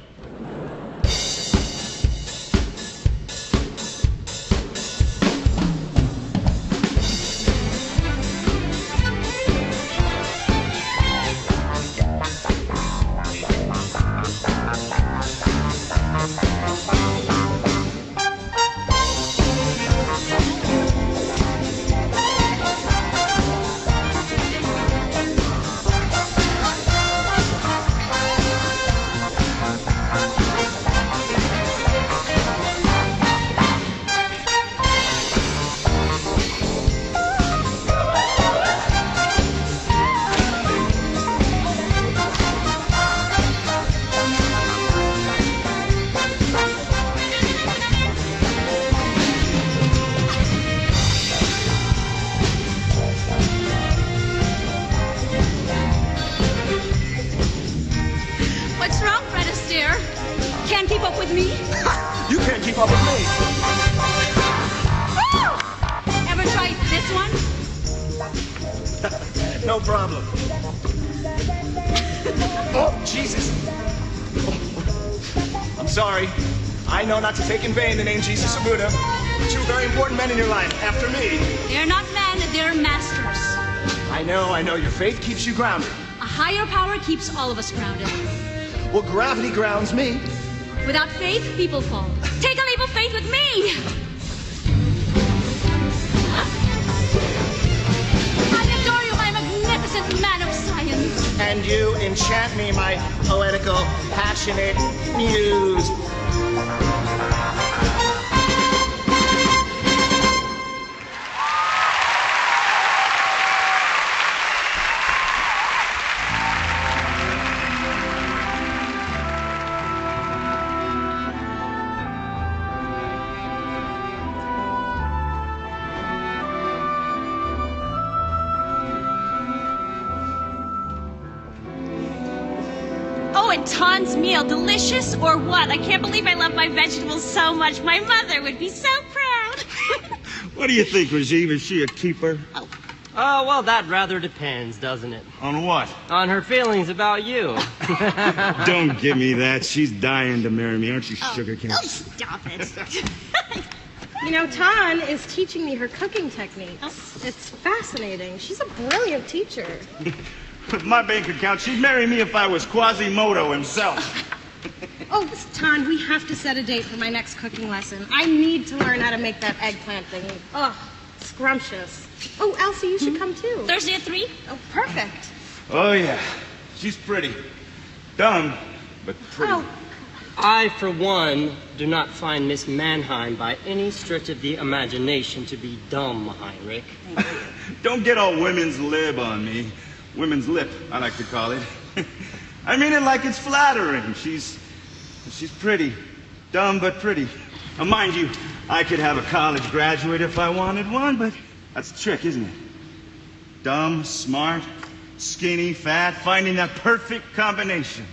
up with me.
Ever try this one?
No problem. Oh, Jesus. I'm sorry. I know not to take in vain the name Jesus or Buddha. Two very important men in your life, after me.
They're not men, they're masters.
I know. Your faith keeps you grounded.
A higher power keeps all of us grounded.
Well, gravity grounds me.
Without faith, people fall. Take a leap of faith with me! I adore you, my magnificent man of science.
And you enchant me, my poetical, passionate muse.
And Ton's meal, delicious or what? I can't believe I love my vegetables so much. My mother would be so proud.
What do you think, Rajiv? Is she a keeper?
Oh, well, that rather depends, doesn't it?
On what?
On her feelings about you.
Don't give me that. She's dying to marry me, aren't you, sugar cane?
Oh, stop it.
You know, Ton is teaching me her cooking techniques. It's fascinating. She's a brilliant teacher.
With my bank account, she'd marry me if I was Quasimodo himself.
Oh, Ton, we have to set a date for my next cooking lesson. I need to learn how to make that eggplant thing. Ugh, scrumptious. Oh, Elsie, you should come too.
Thursday at 3?
Oh, perfect.
Oh, yeah. She's pretty. Dumb, but pretty.
Oh.
I, for one, do not find Miss Mannheim by any stretch of the imagination to be dumb, Heinrich.
Don't get all women's lib on me. Women's lip, I like to call it. I mean it like it's flattering. She's pretty. Dumb, but pretty. Now, mind you, I could have a college graduate if I wanted one, but that's the trick, isn't it? Dumb, smart, skinny, fat, finding that perfect combination.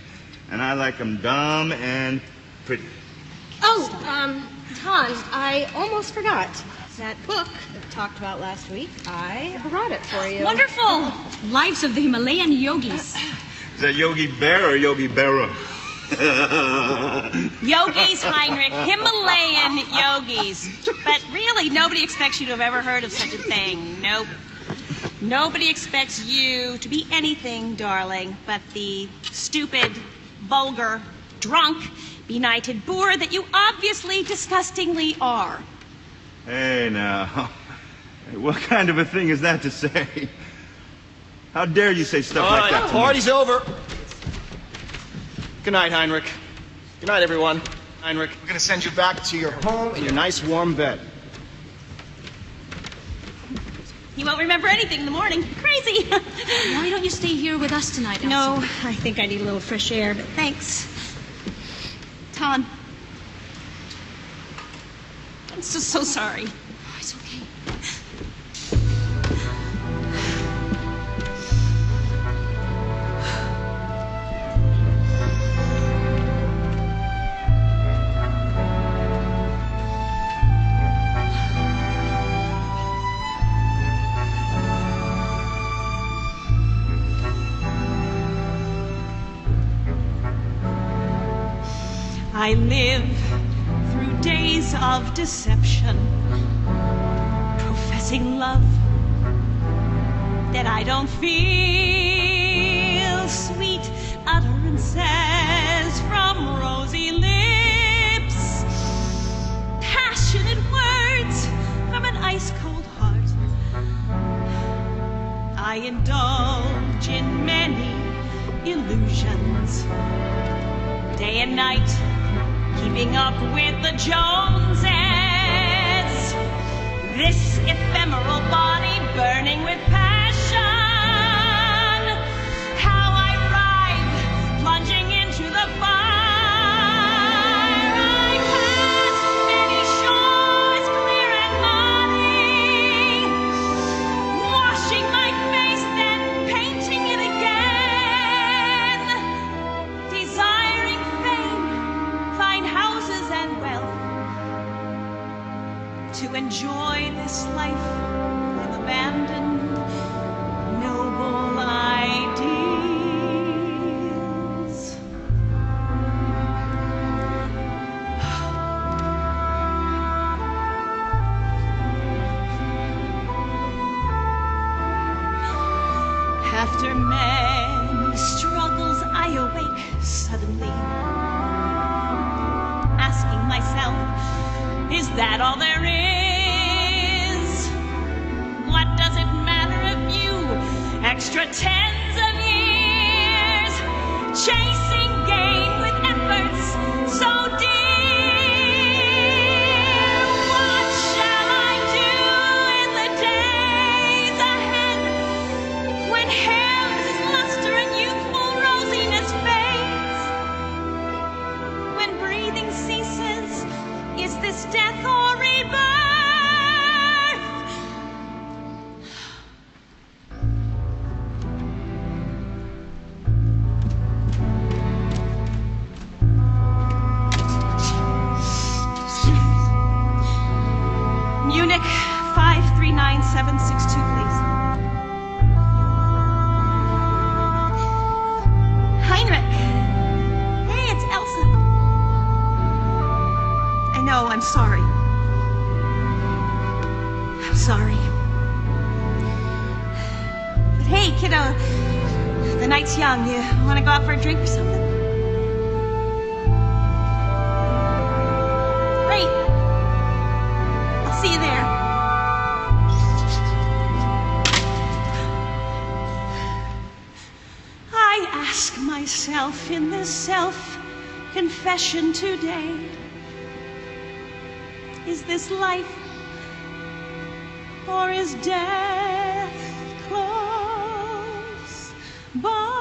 And I like them dumb and pretty.
Oh, Ton, I almost forgot. That book that we talked about last week, I brought it for you.
Wonderful! Lives of the Himalayan yogis.
Is that Yogi Bear or Yogi Berra?
Yogis, Heinrich. Himalayan yogis. But really, nobody expects you to have ever heard of such a thing. Nope. Nobody expects you to be anything, darling, but the stupid, vulgar, drunk, benighted boor that you obviously disgustingly are.
Hey, now. What kind of a thing is that to say? How dare you say stuff like that to me?
Party's over. Good night, Heinrich. Good night, everyone. Heinrich, we're going to send you back to your home in your nice warm bed.
You won't remember anything in the morning. Crazy.
Why don't you stay here with us tonight, Elsie?
No, I think I need a little fresh air, but thanks. Ton. I'm so sorry.
Oh, it's okay.
I live through days of deception, professing love that I don't feel, sweet utterances from rosy lips, passionate words from an ice-cold heart. I indulge in many illusions, day and night, keeping up with the Joneses. This ephemeral body burning with passion. How I writhe, plunging into the fire. I pass many shores clear and muddy, washing my face, then painting it again. Desiring fame, fine houses and wealth, to enjoy this life I've abandoned noble ideals. After many struggles, I awake suddenly, asking myself, is that all there is? What does it matter if you extra tens of years chasing gain with efforts so dear? What shall I do in the days ahead when hair's luster and youthful rosiness fades? When breathing ceases, is this death or rebirth? Munich 539762, please. Heinrich. Hey, it's Elsa. I know, I'm sorry. I'm sorry. But hey, kiddo, the night's young. You want to go out for a drink or something? Great. I'll see you there. I ask myself in this self-confession today, is this life or is death close by?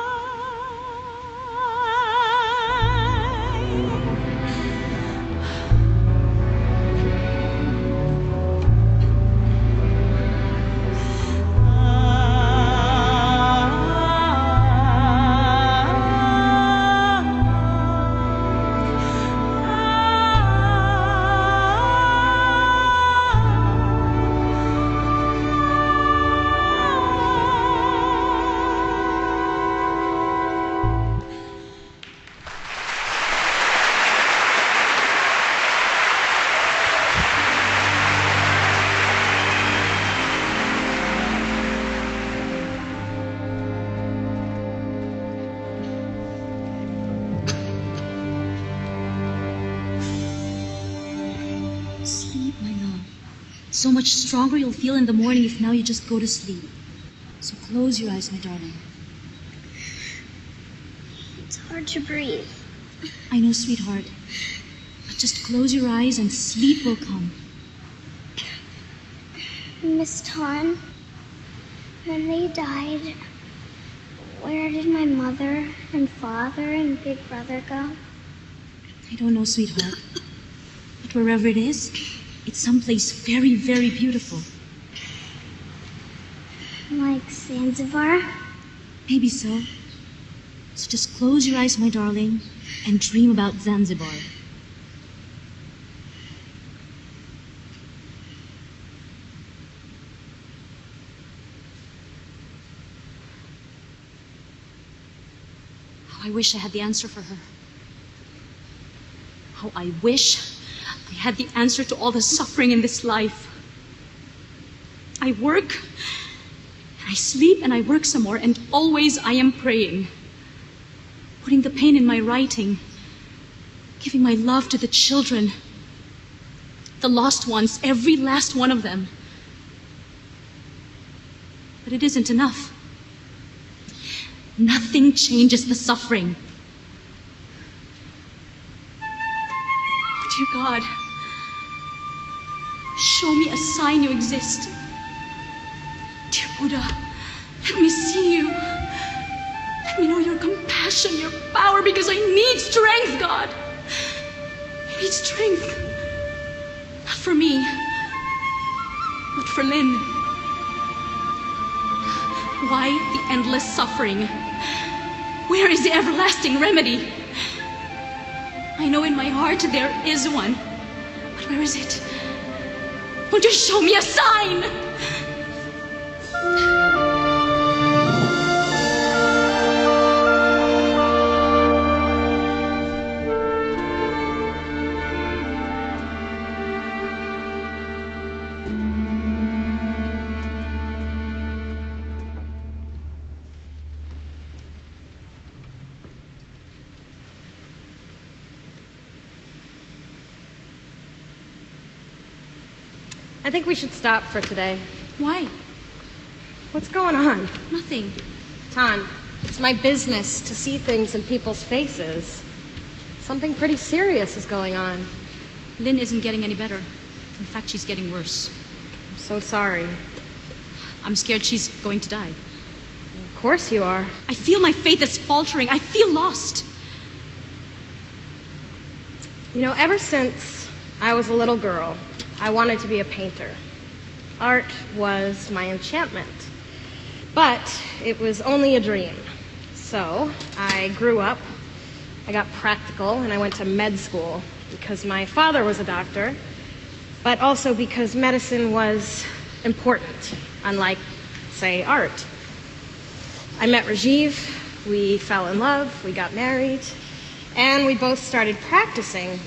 Sleep, my love. So much stronger you'll feel in the morning if now you just go to sleep. So close your eyes, my darling.
It's hard to breathe.
I know, sweetheart. But just close your eyes and sleep will come.
Miss Ton, when they died, where did my mother and father and big brother go?
I don't know, sweetheart. But wherever it is, it's someplace very, very beautiful.
Like Zanzibar?
Maybe so. So just close your eyes, my darling, and dream about Zanzibar. How I wish I had the answer for her. How I wish I had the answer to all the suffering in this life. I work, and I sleep, and I work some more, and always I am praying. Putting the pain in my writing. Giving my love to the children. The lost ones, every last one of them. But it isn't enough. Nothing changes the suffering. Oh, dear God, show me a sign you exist. Dear Buddha, let me see you. Let me know your compassion, your power, because I need strength, God. I need strength. Not for me, but for Lynn. Why the endless suffering? Where is the everlasting remedy? I know in my heart there is one, but where is it? Won't you show me a sign?
I think we should stop for today.
Why?
What's going on?
Nothing.
Tan, it's my business to see things in people's faces. Something pretty serious is going on.
Lynn isn't getting any better. In fact, she's getting worse.
I'm so sorry.
I'm scared she's going to die.
Of course you are.
I feel my faith is faltering. I feel lost.
You know, ever since I was a little girl, I wanted to be a painter. Art was my enchantment. But it was only a dream. So I grew up, I got practical, and I went to med school because my father was a doctor, but also because medicine was important, unlike, say, art. I met Rajiv, we fell in love, we got married, and we both started practicing.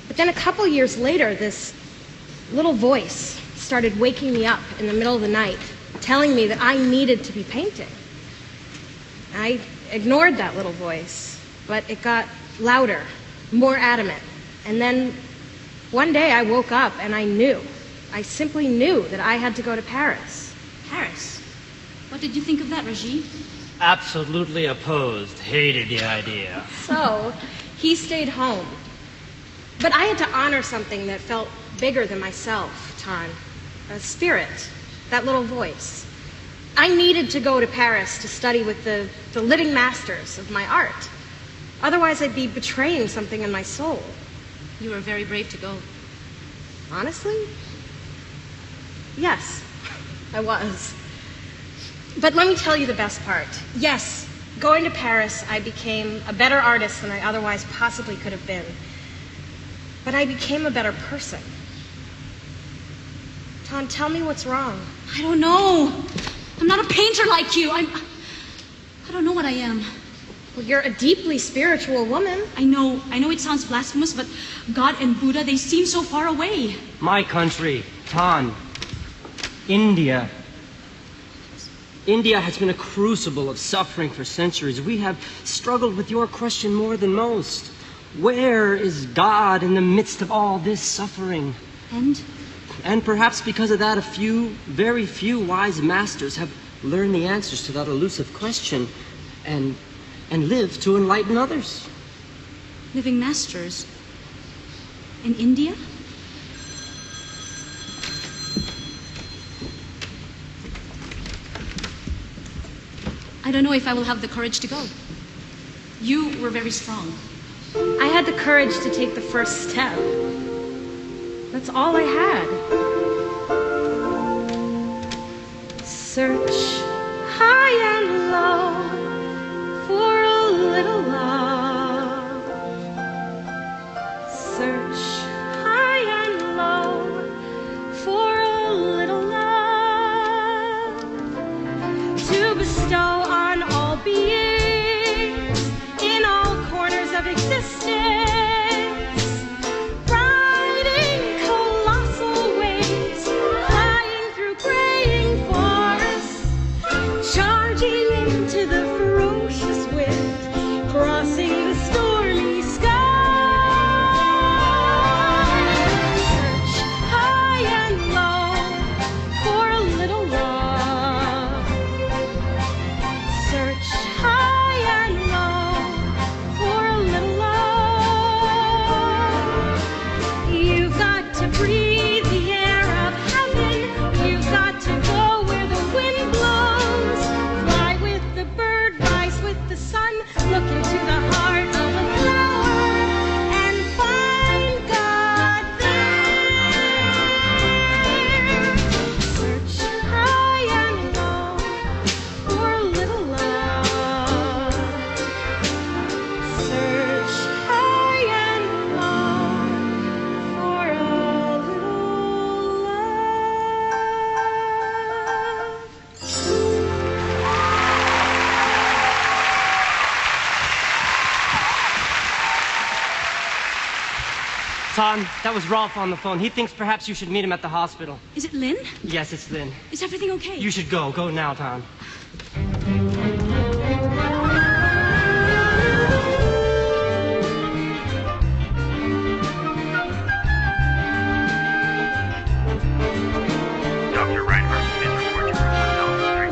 But then a couple years later, this little voice started waking me up in the middle of the night, telling me that I needed to be painting. I ignored that little voice, but it got louder, more adamant. And then one day I woke up and I simply knew that I had to go to Paris.
Paris? What did you think of that, Rajiv?
Absolutely opposed. Hated the idea.
So he stayed home. But I had to honor something that felt bigger than myself, Tan. A spirit, that little voice. I needed to go to Paris to study with the living masters of my art. Otherwise, I'd be betraying something in my soul.
You were very brave to go.
Honestly? Yes, I was. But let me tell you the best part. Yes, going to Paris, I became a better artist than I otherwise possibly could have been. But I became a better person. Tan, tell me what's wrong.
I don't know. I'm not a painter like you. I don't know what I am.
Well, you're a deeply spiritual woman.
I know it sounds blasphemous, but God and Buddha, they seem so far away.
My country, Tan, India. India has been a crucible of suffering for centuries. We have struggled with your question more than most. Where is God in the midst of all this suffering? And perhaps because of that, very few wise masters have learned the answers to that elusive question and live to enlighten others.
Living masters? In India? I don't know if I will have the courage to go. You were very strong.
I had the courage to take the first step. That's all I had. Search high and low for a little love. Search high and low for a little love to bestow on all beings in all corners of existence.
Tom, that was Rolf on the phone. He thinks perhaps you should meet him at the hospital.
Is it Lynn?
Yes, it's Lynn.
Is everything okay?
You should go. Go now, Tom.
Dr. Reinhardt, please report to room 1003.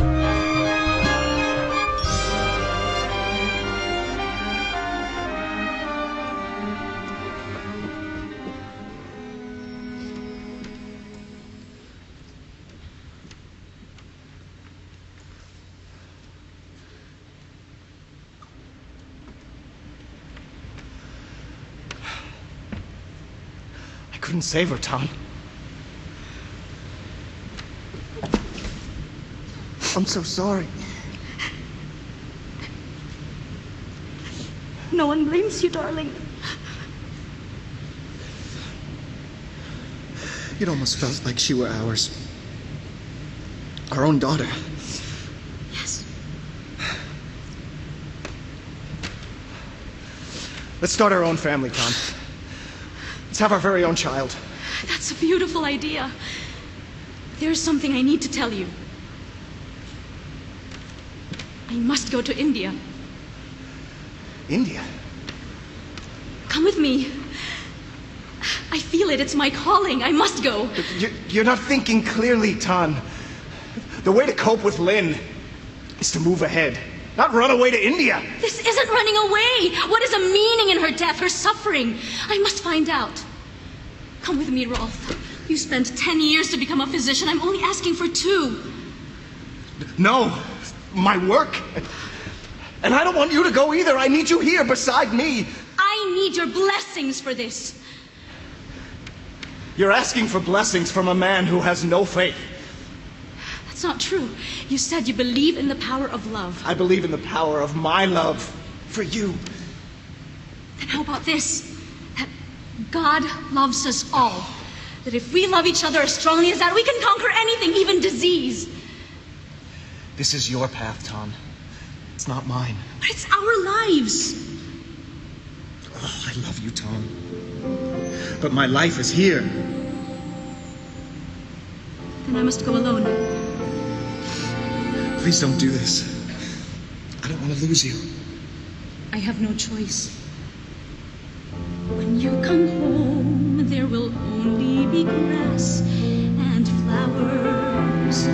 I couldn't save her, Tom. I'm so sorry.
No one blames you, darling.
It almost felt like she were ours. Our own daughter.
Yes.
Let's start our own family, Tom. Let's have our very own child.
That's a beautiful idea. There's something I need to tell you. I must go to India.
India?
Come with me. I feel it. It's my calling. I must go.
You're not thinking clearly, Tan. The way to cope with Lynn is to move ahead, not run away to India.
This isn't running away. What is a meaning in her death, her suffering? I must find out. Come with me, Rolf. You spent 10 years to become a physician. I'm only asking for 2.
No, my work. And I don't want you to go either. I need you here beside me.
I need your blessings for this.
You're asking for blessings from a man who has no faith.
That's not true. You said you believe in the power of love.
I believe in the power of my love for you.
Then how about this? That God loves us all. That if we love each other as strongly as that, we can conquer anything, even disease.
This is your path, Tom. It's not mine.
But it's our lives.
Oh, I love you, Tom. But my life is here.
Then I must go alone.
Please don't do this. I don't want to lose you.
I have no choice. When you come home, there will only be grass and flowers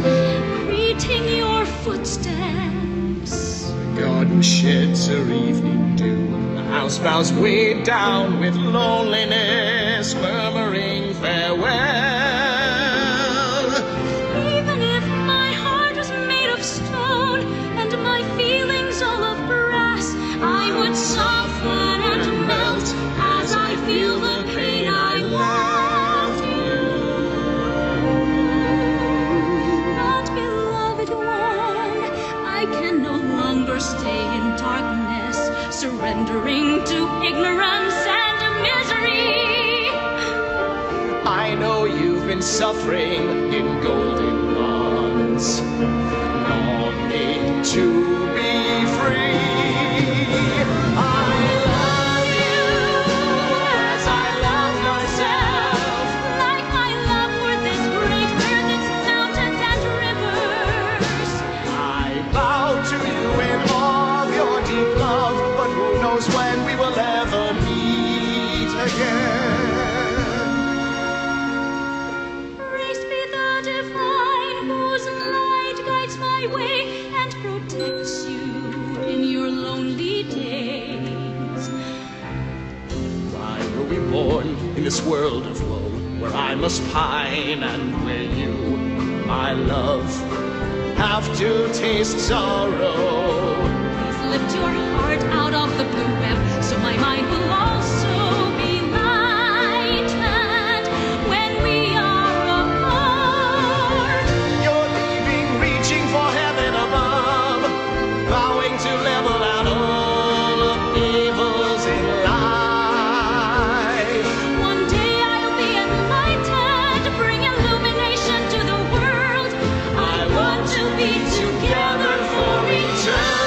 greeting your footsteps.
The garden sheds her evening dew. The house bows weighed down with loneliness, murmuring farewell.
Even if my heart was made of stone and my feelings all of brass, I would soften and melt as I feel the pain I left you. But beloved one, I can no longer stay in darkness, surrendering to ignorance and misery.
I know you've been suffering in golden bonds, longing to be free. I love you as I love myself,
like my love for this great earth, its mountains and rivers.
I bow to you in all of your deep love, but who knows when we will ever meet again.
Praise be the divine whose light guides my way and protects you in your lonely days.
Why were we born in this world of woe, where I must pine and where you, my love, have to taste sorrow?
Please lift your heart out of the blue web, so my mind will also be lightened when we are apart.
You're leaving, reaching for heaven above, vowing to level out all of evils in life.
One day I'll be enlightened, bring illumination to the world. I want to be together for eternity.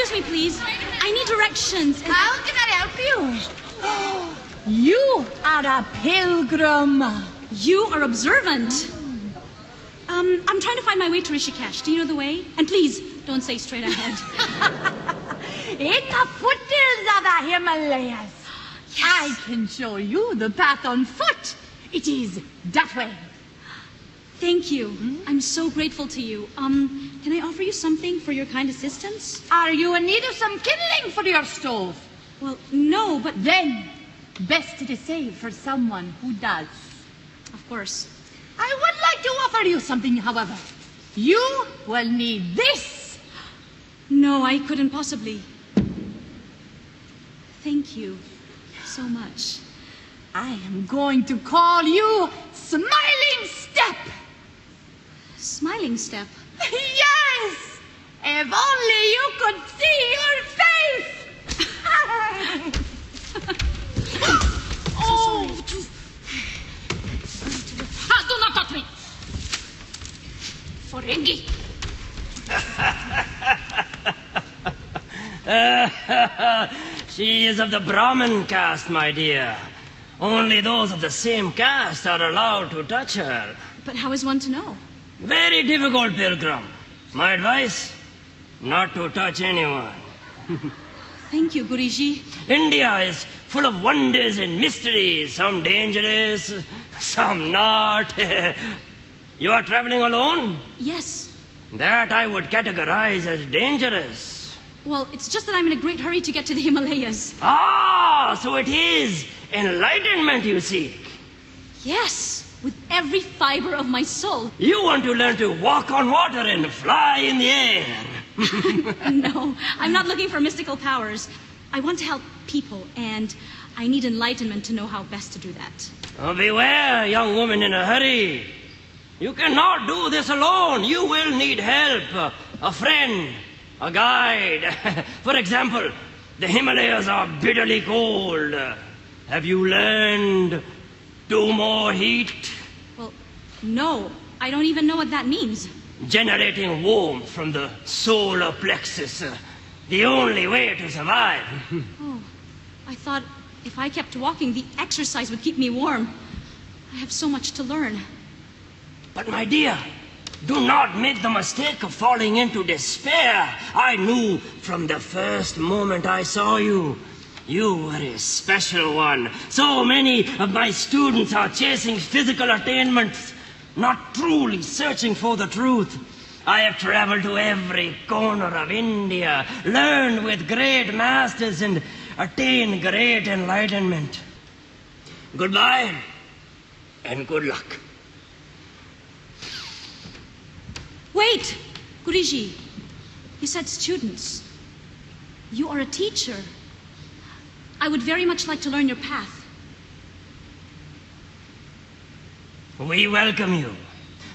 Excuse me, please. I need directions.
How can I help you? You are a pilgrim.
You are observant. I'm trying to find my way to Rishikesh. Do you know the way? And please, don't say straight ahead.
In the foothills of the Himalayas. Yes. I can show you the path on foot. It is that way.
Thank you. I'm so grateful to you. Can I offer you something for your kind assistance?
Are you in need of some kindling for your stove?
Well, no, but...
Then, best it is saved for someone who does.
Of course.
I would like to offer you something, however. You will need this.
No, I couldn't possibly. Thank you so much.
I am going to call you Smiling Step.
Smiling Step?
Yes! If only you could see your face!
Oh!
Do not touch me! Ferengi!
She is of the Brahmin caste, my dear. Only those of the same caste are allowed to touch her.
But how is one to know?
Very difficult, pilgrim. My advice, not to touch anyone.
Thank you, Guriji.
India is full of wonders and mysteries, some dangerous, some not. You are traveling alone?
Yes.
That I would categorize as dangerous.
Well, it's just that I'm in a great hurry to get to the Himalayas.
Ah, so it is enlightenment you seek.
Yes, with every fiber of my soul.
You want to learn to walk on water and fly in the air.
No, I'm not looking for mystical powers. I want to help people, and I need enlightenment to know how best to do that.
Oh, beware, young woman in a hurry. You cannot do this alone. You will need help, a friend, a guide. For example, the Himalayas are bitterly cold. Have you learned do more heat?
Well, no. I don't even know what that means.
Generating warmth from the solar plexus. The only way to survive.
Oh, I thought if I kept walking, the exercise would keep me warm. I have so much to learn.
But my dear, do not make the mistake of falling into despair. I knew from the first moment I saw you. You were a special one. So many of my students are chasing physical attainments, not truly searching for the truth. I have traveled to every corner of India, learned with great masters, and attained great enlightenment. Goodbye, and good luck.
Wait, Guriji. You said students. You are a teacher. I would very much like to learn your path.
We welcome you.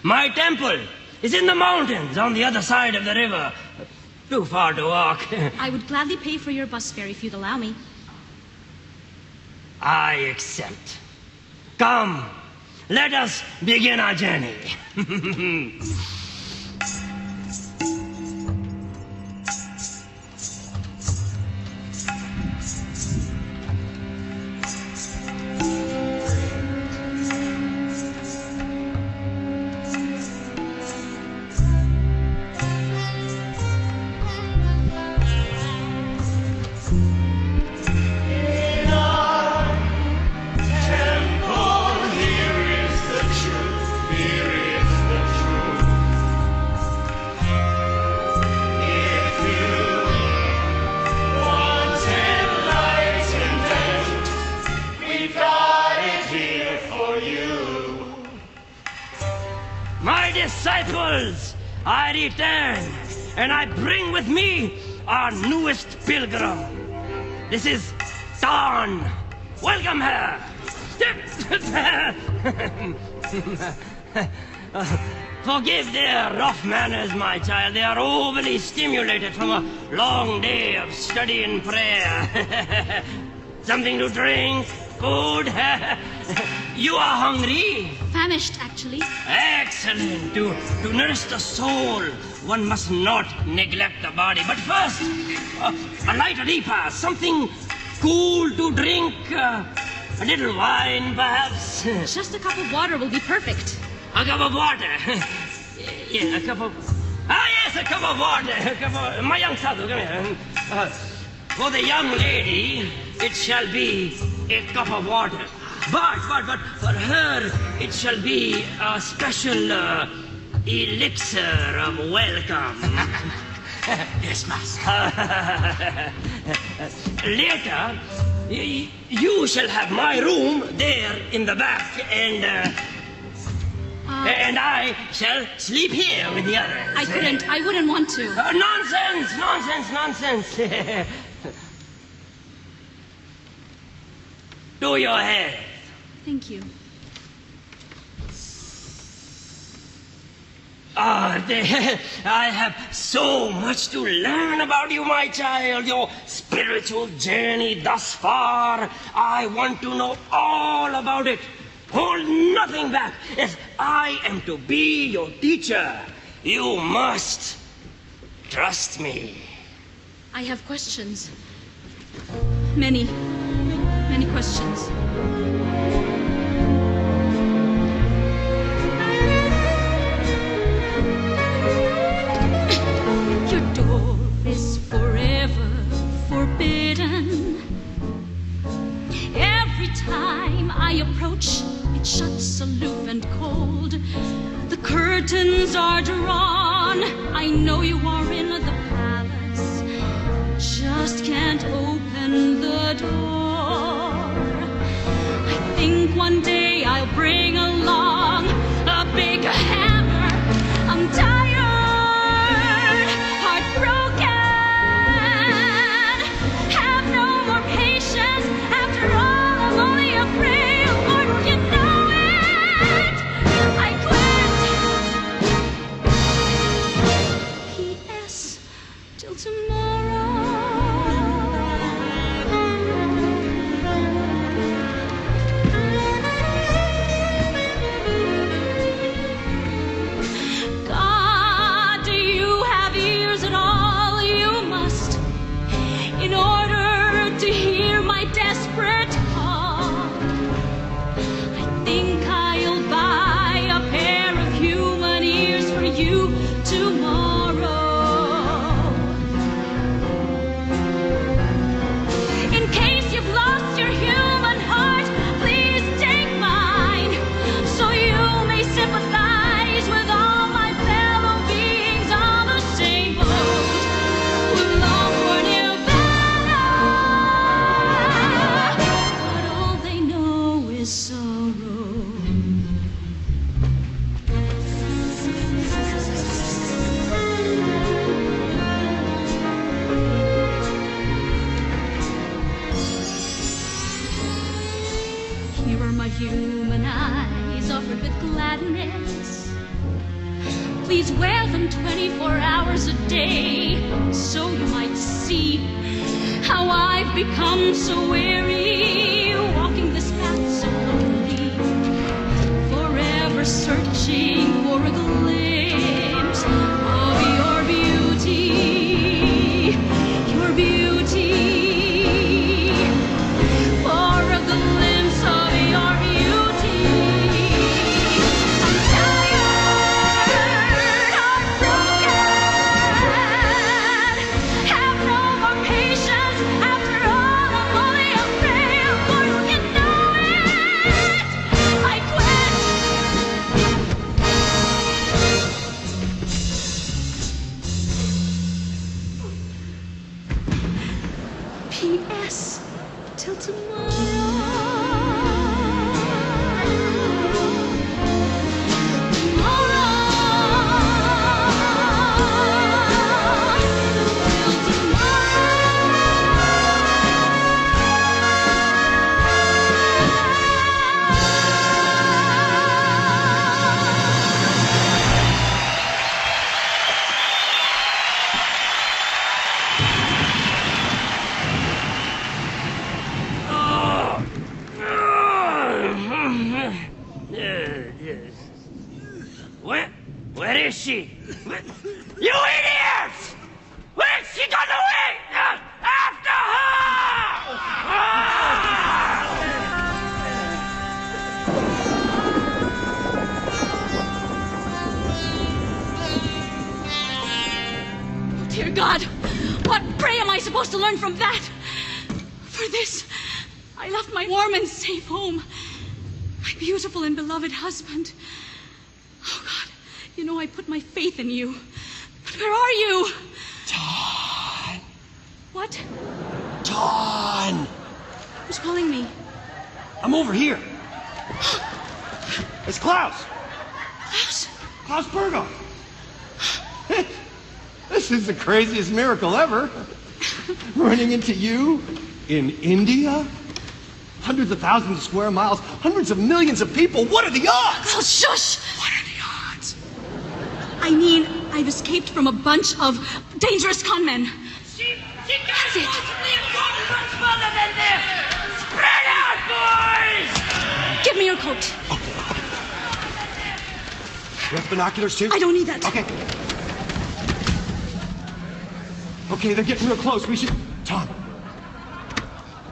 My temple is in the mountains on the other side of the river. Too far to walk.
I would gladly pay for your bus fare if you'd allow me.
I accept. Come, let us begin our journey. Disciples, I return, and I bring with me our newest pilgrim. This is Dawn. Welcome her. Forgive their rough manners, my child. They are overly stimulated from a long day of study and prayer. Something to drink? Food? You are hungry?
Famished, actually.
Excellent. To nourish the soul, one must not neglect the body. But first, a light repast, something cool to drink, a little wine perhaps.
Just a cup of water will be perfect.
A cup of water. Yeah, a cup of... Ah, yes, a cup of water. A cup of... My young Sadhu, come here. For the young lady, it shall be a cup of water. But for her, it shall be a special elixir of welcome.
Yes, master.
Later, you shall have my room there in the back, and I shall sleep here with the others.
I wouldn't want to.
Nonsense. To your head.
Thank you.
I have so much to learn about you, my child. Your spiritual journey thus far. I want to know all about it. Hold nothing back. If I am to be your teacher, you must trust me.
I have questions. Many questions. Your door is forever forbidden. Every time I approach, it shuts aloof and cold. The curtains are drawn. I know you are in the palace. Just can't open the door. I think one day I'll bring along a big hammer. I'm tired, heartbroken, have no more patience. After all, I'm only afraid of Lord, you know it. I quit. P.S. Till tomorrow. God, do you have ears at all? You must, in order to hear my desperate call. I think I'll buy a pair of human ears for you tomorrow. In case you've lost your human heart, please take mine, so you may sympathize with all my fellow beings on the same boat, who long for nirvana, but all they know is sorrow. Here are my human eyes offered with gladness. Please wear them 24 hours a day, so you might see how I've become so weary, walking this path so lonely, forever searching for a glimpse of your beauty, your beauty. For a glimpse of your beauty. I'm tired, heartbroken, have no more patience. After all, I'm only afraid of Lord, you know it. I quit. P.S. Till
Where is she? You idiots! Where's she gone away? After
Oh, dear God, what prey am I supposed to learn from that? For this, I left my warm and safe home, my beautiful and beloved husband. Oh, God, you know I put my faith in you. But where are you?
Dawn!
What?
Dawn!
Who's calling me?
I'm over here. It's Klaus.
Klaus?
Klaus Berghoff. This is the craziest miracle ever. Running into you in India? Hundreds of thousands of square miles, hundreds of millions of people. What are the odds?
Oh, shush!
What are the odds?
I mean, I've escaped from a bunch of dangerous conmen.
She can't possibly have gone much further than this! Spread out, boys!
Give me your coat.
You have binoculars too?
I don't need that.
Okay. Okay, they're getting real close. We should... Tom!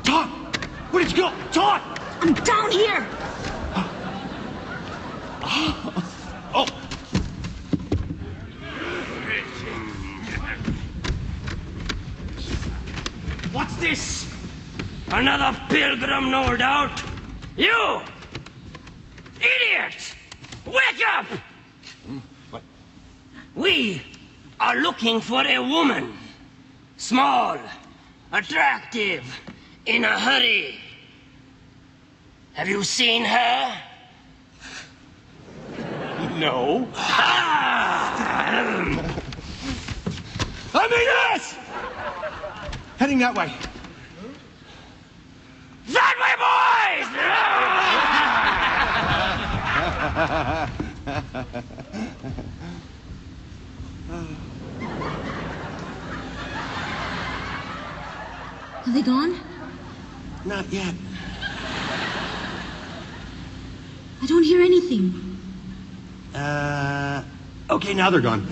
Tom! Where did you go? Tom!
I'm down here.
Oh!
What's this? Another pilgrim, no doubt. You! Idiots! Wake up!
What?
We are looking for a woman. Small, attractive, in a hurry. Have you seen her?
No.
Ah!
I mean us! Heading that way.
That way, boys!
Are they gone?
Not yet.
I don't hear anything.
Okay, now they're gone.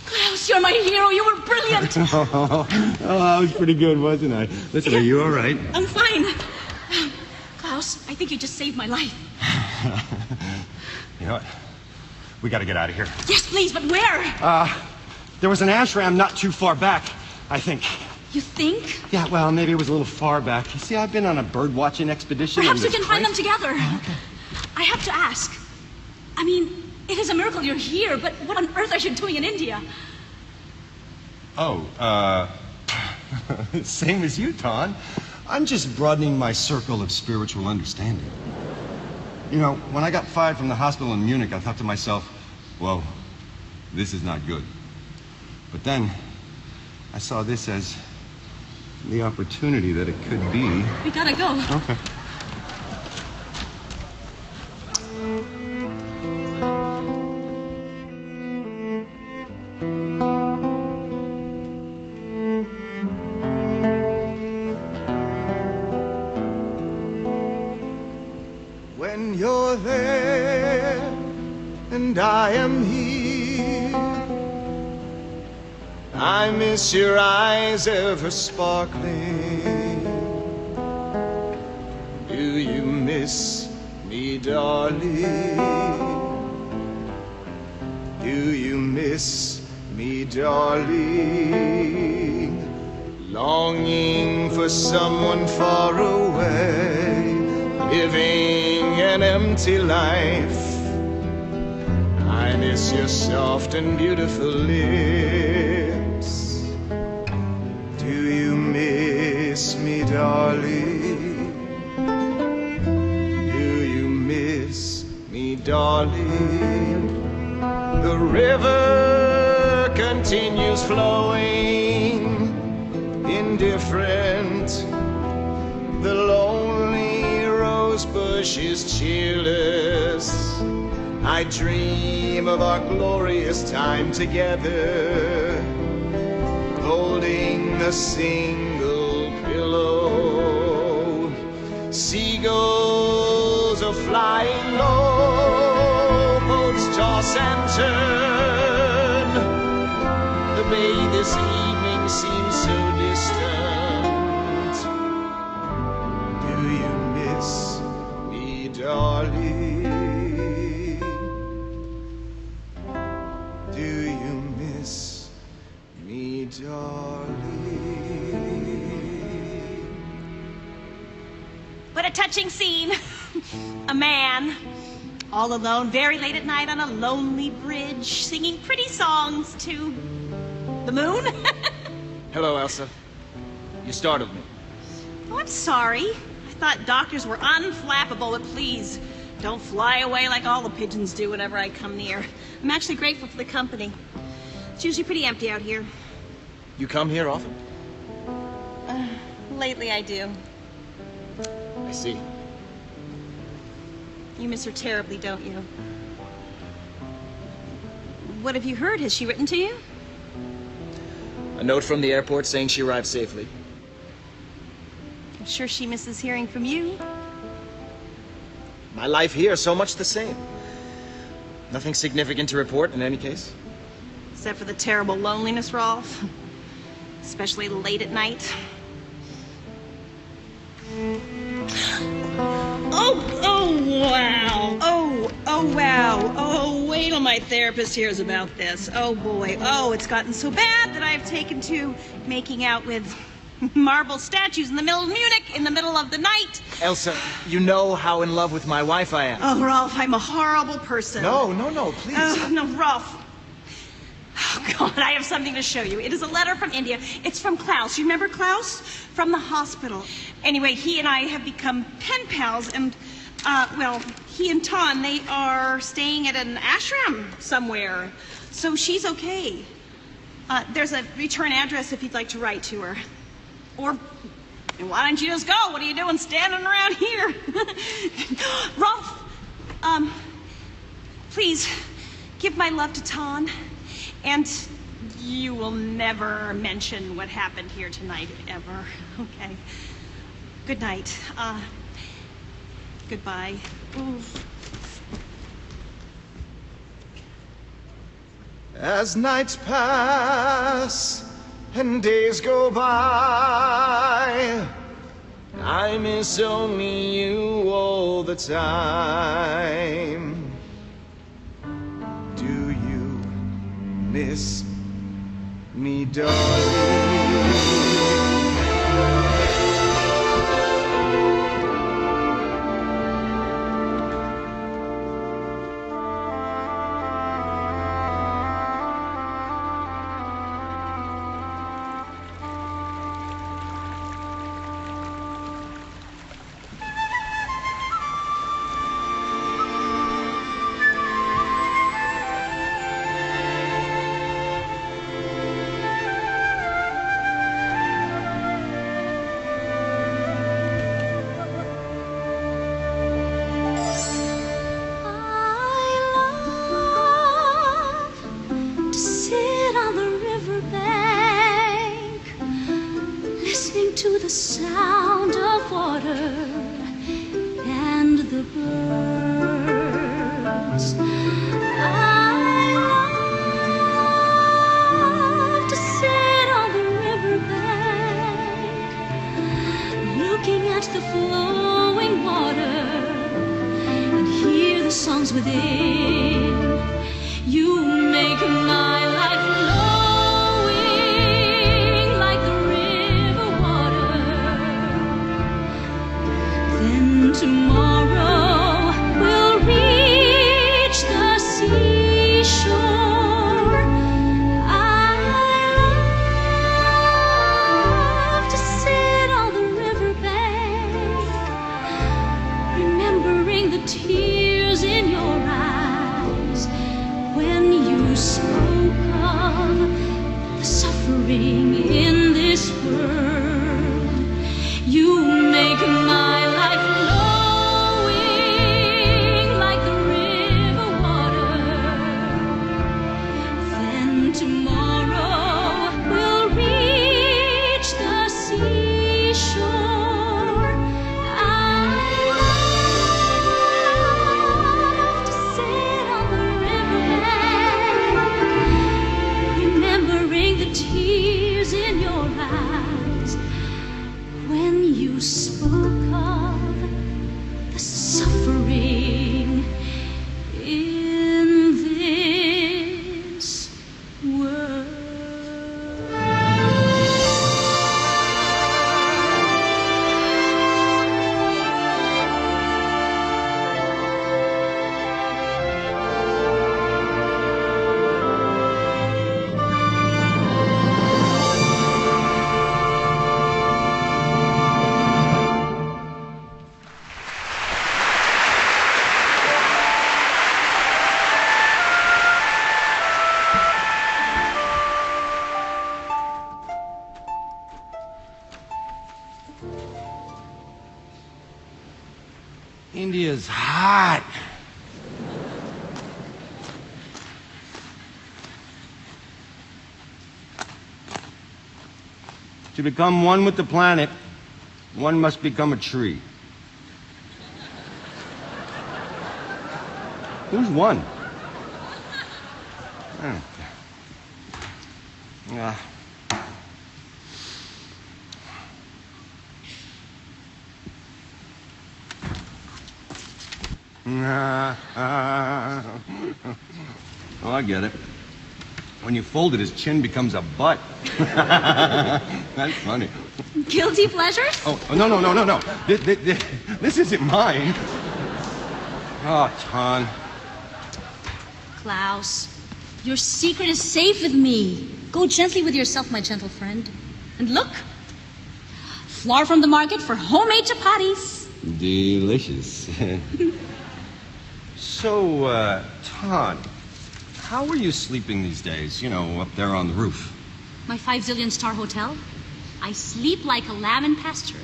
Klaus, you're my hero. You were brilliant.
Oh, that was pretty good, wasn't I? Listen, are you all right?
I'm fine. Klaus, I think you just saved my life.
You know what? We gotta get out of here.
Yes, please, but where?
There was an ashram not too far back, I think.
You think?
Yeah, well, maybe it was a little far back. You see, I've been on a bird watching expedition.
Perhaps we
and
can find them together. Okay. I have to ask. I mean, it is a miracle you're here, but what on earth are you doing in India?
Oh, same as you, Ton. I'm just broadening my circle of spiritual understanding. You know, when I got fired from the hospital in Munich, I thought to myself, whoa, this is not good. But then, I saw this as the opportunity that it could be.
We gotta go.
Okay.
When you're there and I am here, I miss your eyes ever sparkling. Do you miss me, darling? Do you miss me, darling? Longing for someone far away, living an empty life. I miss your soft and beautiful lips. Do you miss me, darling? Do you miss me, darling? The river continues flowing, indifferent. The lonely rose bush is cheerless. I dream of our glorious time together, holding a single pillow. Seagulls are flying low, boats toss and turn. may this evening seem so distant. Do you miss me, darling? Do you miss me, darling?
What a touching scene. A man, all alone, very late at night on a lonely bridge, singing pretty songs to the moon.
Hello, Elsa. You startled me.
Oh, I'm sorry. I thought doctors were unflappable, but please, don't fly away like all the pigeons do whenever I come near. I'm actually grateful for the company. It's usually pretty empty out here.
You come here often?
Lately I do.
I see.
You miss her terribly, don't you? What have you heard? Has she written to you?
A note from the airport saying she arrived safely.
I'm sure she misses hearing from you.
My life here, so much the same. Nothing significant to report in any case.
Except for the terrible loneliness, Rolf. Especially late at night. Oh, wow. Oh, wow. Oh, wait till my therapist hears about this. Oh, boy. Oh, it's gotten so bad that I've taken to making out with marble statues in the middle of Munich in the middle of the night.
Elsa, you know how in love with my wife I am.
Oh, Rolf, I'm a horrible person.
No, please.
No, Rolf. Oh, God, I have something to show you. It is a letter from India. It's from Klaus. You remember Klaus? From the hospital. Anyway, he and I have become pen pals, and, well, he and Ton, they are staying at an ashram somewhere. So she's okay. There's a return address if you'd like to write to her. Or, why don't you just go? What are you doing standing around here? Rolf, please, give my love to Ton. And you will never mention what happened here tonight, ever. Okay. Good night. Goodbye. Oof.
As nights pass and days go by, I miss only you all the time. Do you miss me, darling?
To the sound of water and the birds. I love to sit on the riverbank, looking at the flowing water and hear the songs within. You make my life flowing like the tomorrow we'll reach the seashore. I love to sit on the riverbank, remembering the tears in your eyes when you spoke of the suffering in this world. You make my life the spoke of the suffering in this world.
India's hot. To become one with the planet, one must become a tree. Who's one? Oh. Oh, I get it. When you fold it, his chin becomes a butt. That's funny.
Guilty pleasures?
Oh, no. This isn't mine. Oh, Ton.
Klaus, your secret is safe with me. Go gently with yourself, my gentle friend. And look, flour from the market for homemade chapatis.
Delicious. So, Ton, how are you sleeping these days? You know, up there on the roof.
My 5 zillion-star hotel? I sleep like a lamb in pasture.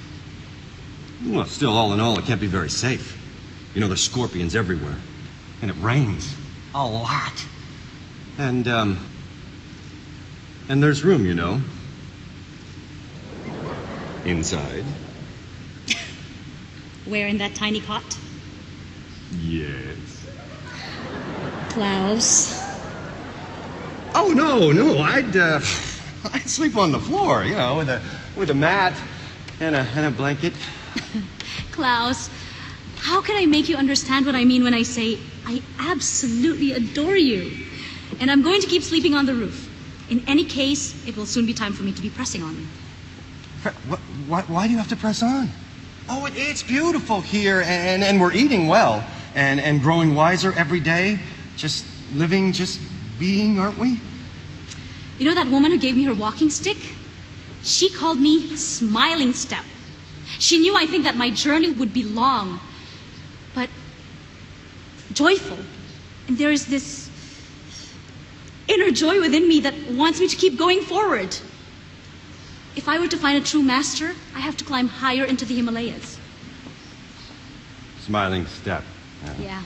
Well, still, all in all, it can't be very safe. You know, there's scorpions everywhere. And it rains. A lot. And there's room, you know. Inside.
Where, in that tiny cot?
Yes.
Klaus.
Oh, no, I'd sleep on the floor, you know, with a mat and a blanket.
Klaus, how can I make you understand what I mean when I say I absolutely adore you? And I'm going to keep sleeping on the roof. In any case, it will soon be time for me to be pressing on.
Why do you have to press on? Oh, it's beautiful here, and we're eating well, and growing wiser every day. Just living, just being, aren't we?
You know that woman who gave me her walking stick? She called me Smiling Step. She knew, I think, that my journey would be long, but joyful. And there is this inner joy within me that wants me to keep going forward. If I were to find a true master, I have to climb higher into the Himalayas.
Smiling Step.
Yeah.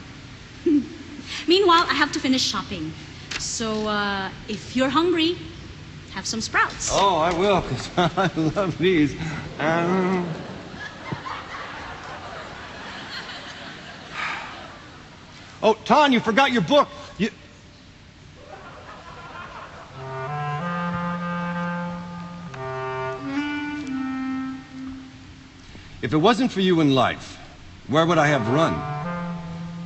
Meanwhile, I have to finish shopping. So, if you're hungry, have some sprouts.
Oh, I will, because I love these. Oh, Ton, you forgot your book. If it wasn't for you in life, where would I have run?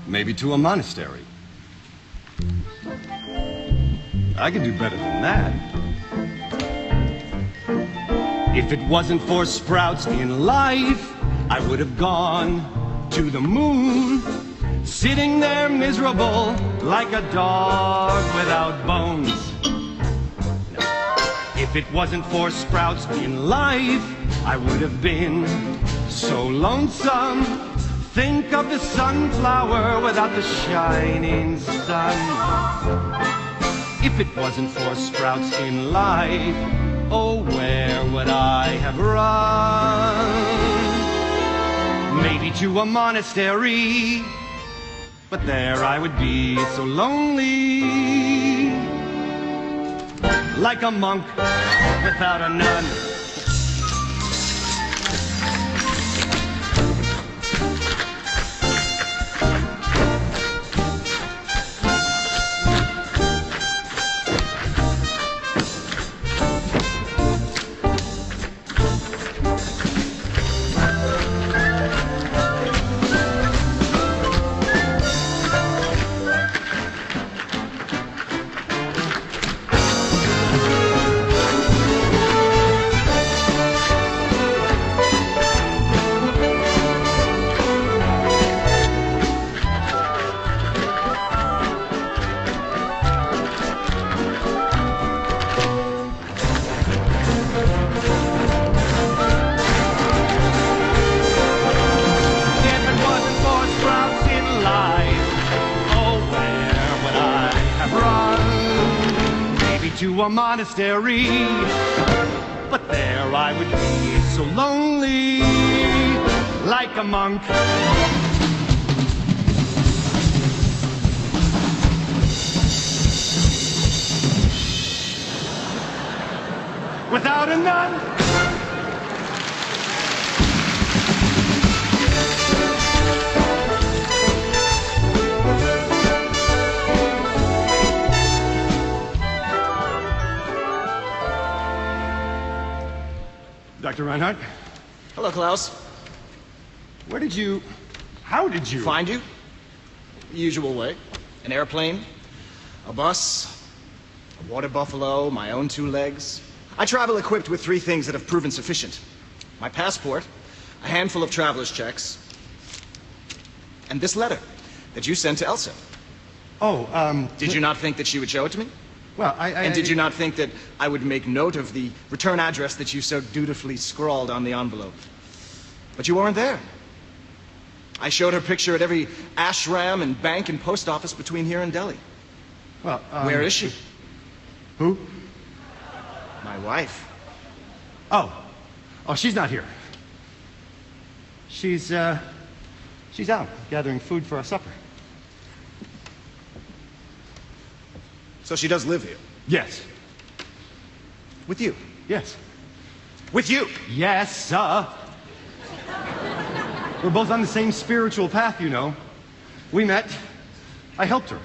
Maybe to a monastery. I could do better than that. If it wasn't for sprouts in life, I would have gone to the moon, sitting there miserable like a dog without bones. If it wasn't for sprouts in life, I would have been so lonesome. Think of the sunflower without the shining sun. If it wasn't for sprouts in life, oh, where would I have run? Maybe to a monastery, but there I would be so lonely, like a monk without a nun.
a monastery. But there I would be so lonely, like a monk. Without a nun. Dr. Reinhardt?
Hello, Klaus.
How did you?
Find you? The usual way. An airplane, a bus, a water buffalo, my own 2 legs. I travel equipped with 3 things that have proven sufficient. My passport, a handful of traveler's checks, and this letter that you sent to Elsa.
Oh,
Did you not think that she would show it to me?
Well,
And did you not think that I would make note of the return address that you so dutifully scrawled on the envelope? But you weren't there. I showed her picture at every ashram and bank and post office between here and Delhi.
Well,
Where is she?
Who?
My wife.
Oh, she's not here. She's out gathering food for our supper.
So she does live here?
Yes.
With you?
Yes.
With you?
Yes, sir. We're both on the same spiritual path, you know. We met. I helped her.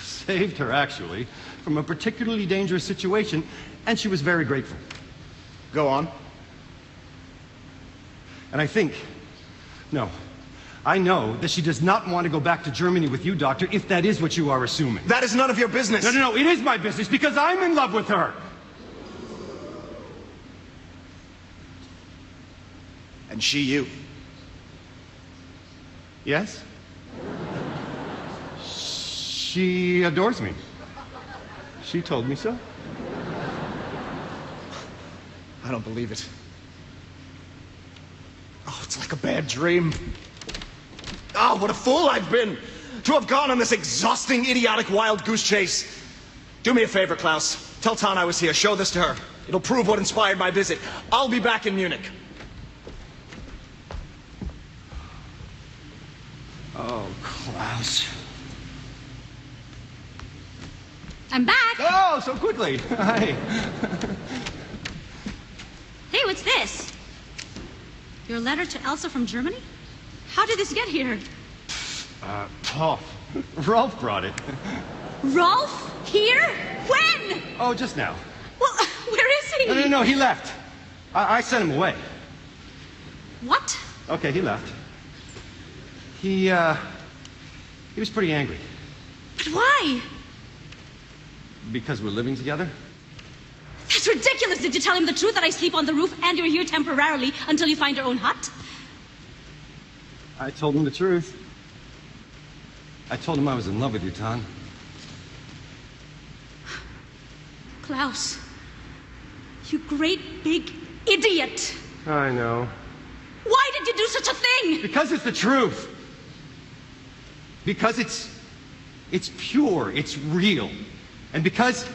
Saved her, actually, from a particularly dangerous situation, and she was very grateful.
Go on.
And I know that she does not want to go back to Germany with you, Doctor, if that is what you are assuming.
That is none of your business.
No, it is my business because I'm in love with her.
And she you.
Yes? She adores me. She told me so.
I don't believe it. Oh, it's like a bad dream. Oh, what a fool I've been to have gone on this exhausting, idiotic, wild goose chase. Do me a favor, Klaus. Tell Tan I was here. Show this to her. It'll prove what inspired my visit. I'll be back in Munich.
Oh, Klaus.
I'm back.
Oh, so quickly. Hi.
Hey, what's this? Your letter to Elsa from Germany? How did this get here?
Rolf brought it.
Rolf? Here? When?
Oh, just now.
Well, where is he?
No, he left. I sent him away.
What?
Okay, he left. He was pretty angry.
But why?
Because we're living together?
That's ridiculous. Did you tell him the truth that I sleep on the roof and you're here temporarily until you find your own hut?
I told him the truth. I told him I was in love with you, Tan.
Klaus, you great big idiot.
I know.
Why did you do such a thing?
Because it's the truth. Because it's pure, it's real. And because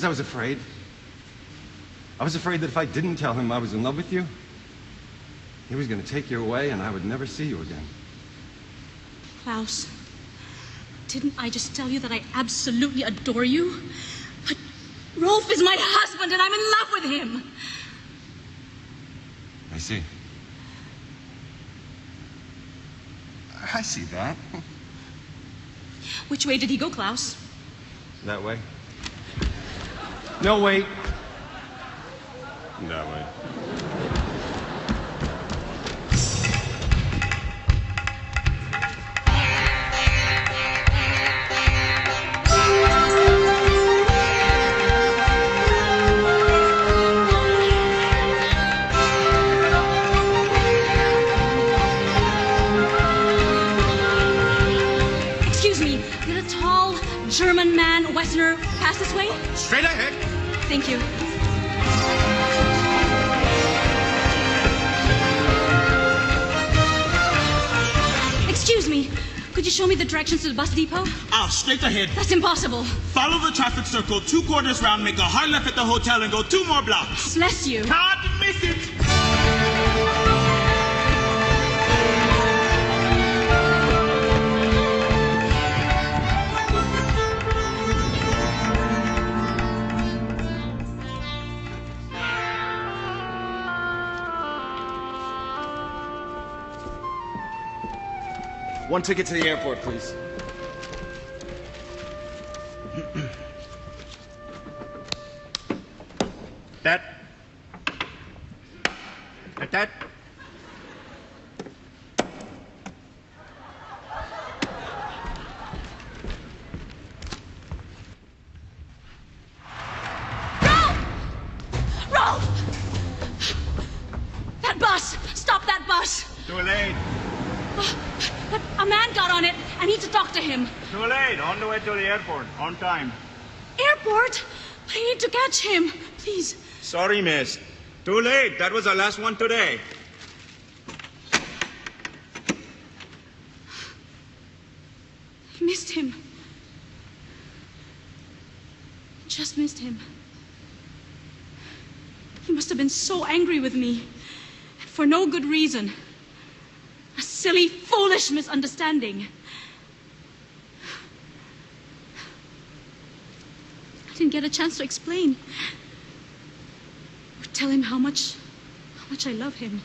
I was afraid. I was afraid that if I didn't tell him I was in love with you, he was going to take you away and I would never see you again.
Klaus, didn't I just tell you that I absolutely adore you? But Rolf is my husband and I'm in love with him.
I see. I see that.
Which way did he go, Klaus?
That way? No, wait. That way.
Excuse me, did a tall German man, Westerner, pass this way?
Straight ahead.
Thank you. Excuse me, could Could you show me the directions to the bus depot?
Straight ahead.
That's impossible.
Follow the traffic circle, 2 quarters round, make a hard left at the hotel, and go 2 more blocks.
Bless you.
Can't miss it.
One ticket to the airport, please.
That.
Rolf! That bus! Stop that bus!
Too late.
But a man got on it. I need to talk to him.
Too late. On the way to the airport. On time.
Airport? I need to catch him. Please.
Sorry, miss. Too late. That was our last one today.
I missed him. Just missed him. He must have been so angry with me. And for no good reason. A silly, foolish misunderstanding. I didn't get a chance to explain. Or tell him how much I love him.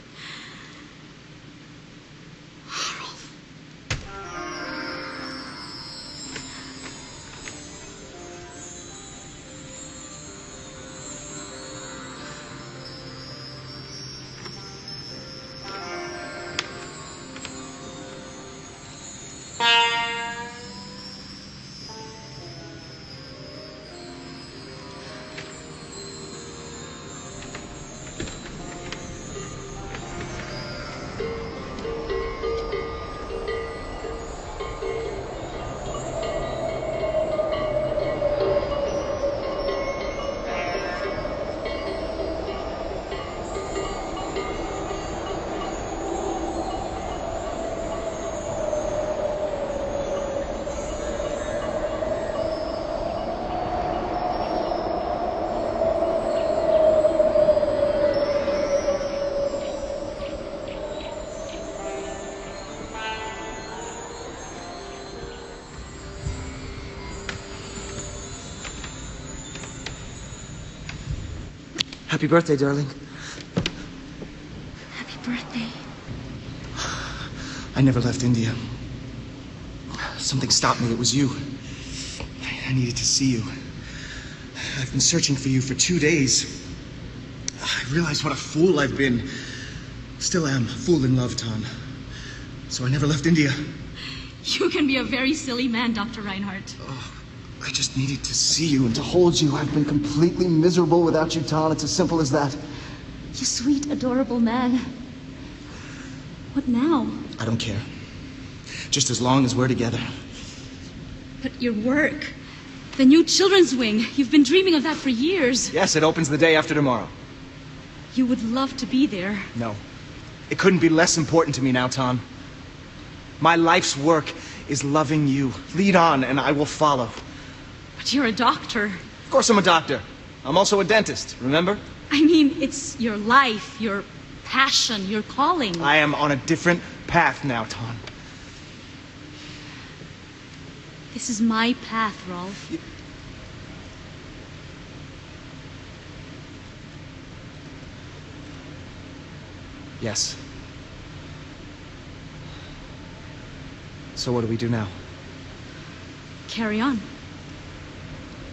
Happy birthday, darling.
Happy birthday.
I never left India. Something stopped me. It was you. I needed to see you. I've been searching for you for 2 days. I realized what a fool I've been. Still am. A fool in love, Tom. So I never left India.
You can be a very silly man, Dr. Reinhardt.
I just needed to see you and to hold you. I've been completely miserable without you, Tom. It's as simple as that.
You sweet, adorable man. What now?
I don't care. Just as long as we're together.
But your work, the new children's wing, you've been dreaming of that for years.
Yes, it opens the day after tomorrow.
You would love to be there.
No. It couldn't be less important to me now, Tom. My life's work is loving you. Lead on, and I will follow.
But you're a doctor.
Of course I'm a doctor. I'm also a dentist, remember?
I mean, it's your life, your passion, your calling.
I am on a different path now, Tom.
This is my path, Rolf.
Yes. So what do we do now?
Carry on.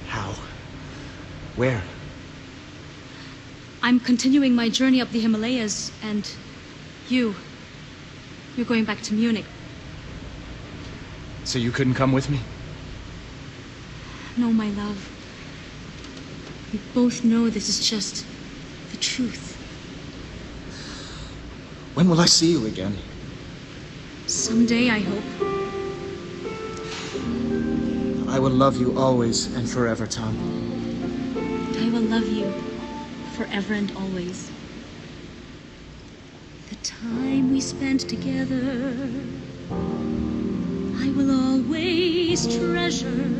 How? Where?
I'm continuing my journey up the Himalayas, and you're going back to Munich.
So you couldn't come with me?
No, my love. We both know this is just the truth.
When will I see you again?
Someday, I hope.
I will love you always and forever, Tom.
And I will love you forever and always. The time we spent together, I I will always treasure.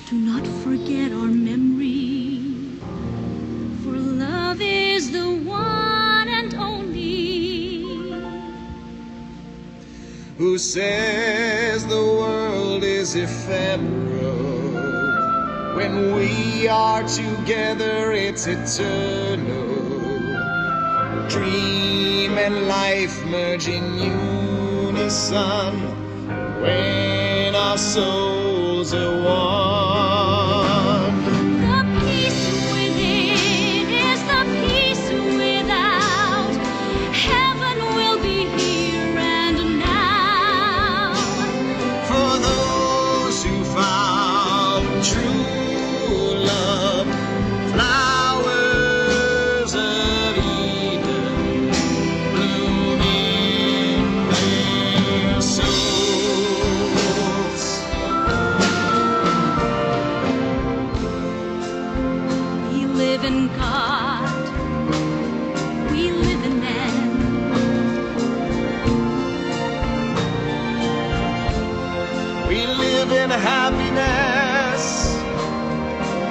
Do not forget our memory, for love is the one and only.
Who says the world is ephemeral? When we are together, it's eternal. Dream and life merge in unison when our souls are one.
The peace within is the peace without. Heaven will be here and now.
For those who found true love, flowers of Eden bloom in their souls.
We live in God, we live in man.
We live in happiness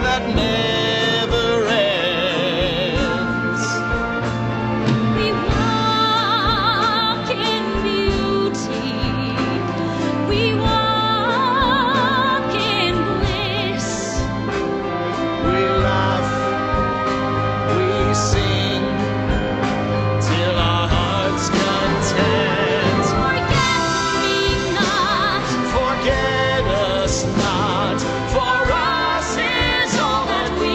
that never ends.
We walk in beauty, we walk in bliss.
We laugh, we sing, till our hearts content.
Forget me not,
Forget us not, for us is all that we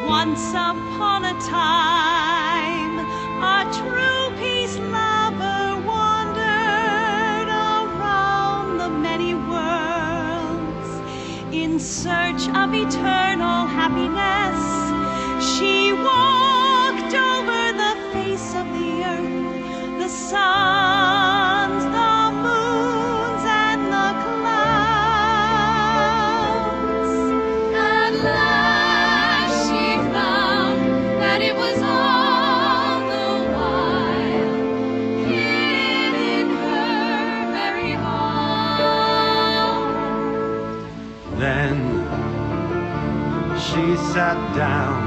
Once upon a time, a true peace lover wandered around the many worlds in search of eternal happiness. She walked over the face of the earth, the suns, the moons, and the clouds. At last she found that it was all the while hidden in her very heart.
Then she sat down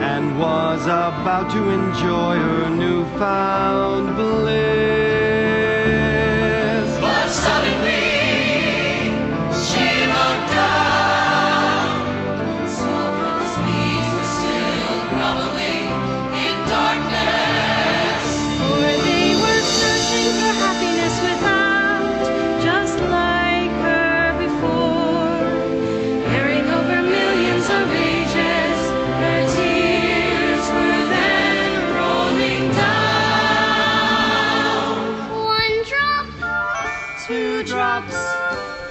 and was about to enjoy her newfound bliss.
But suddenly she looked down, saw those leaves were still groveling in darkness. For they were searching for happiness without, just like her before, carrying over millions of ages. Her tears were then rolling down. One drop, 2 drops,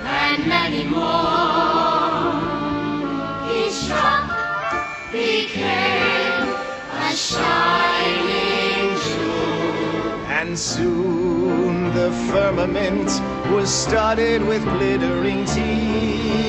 and many more. Each drop became a shining jewel.
And soon the firmament was studded with glittering tears.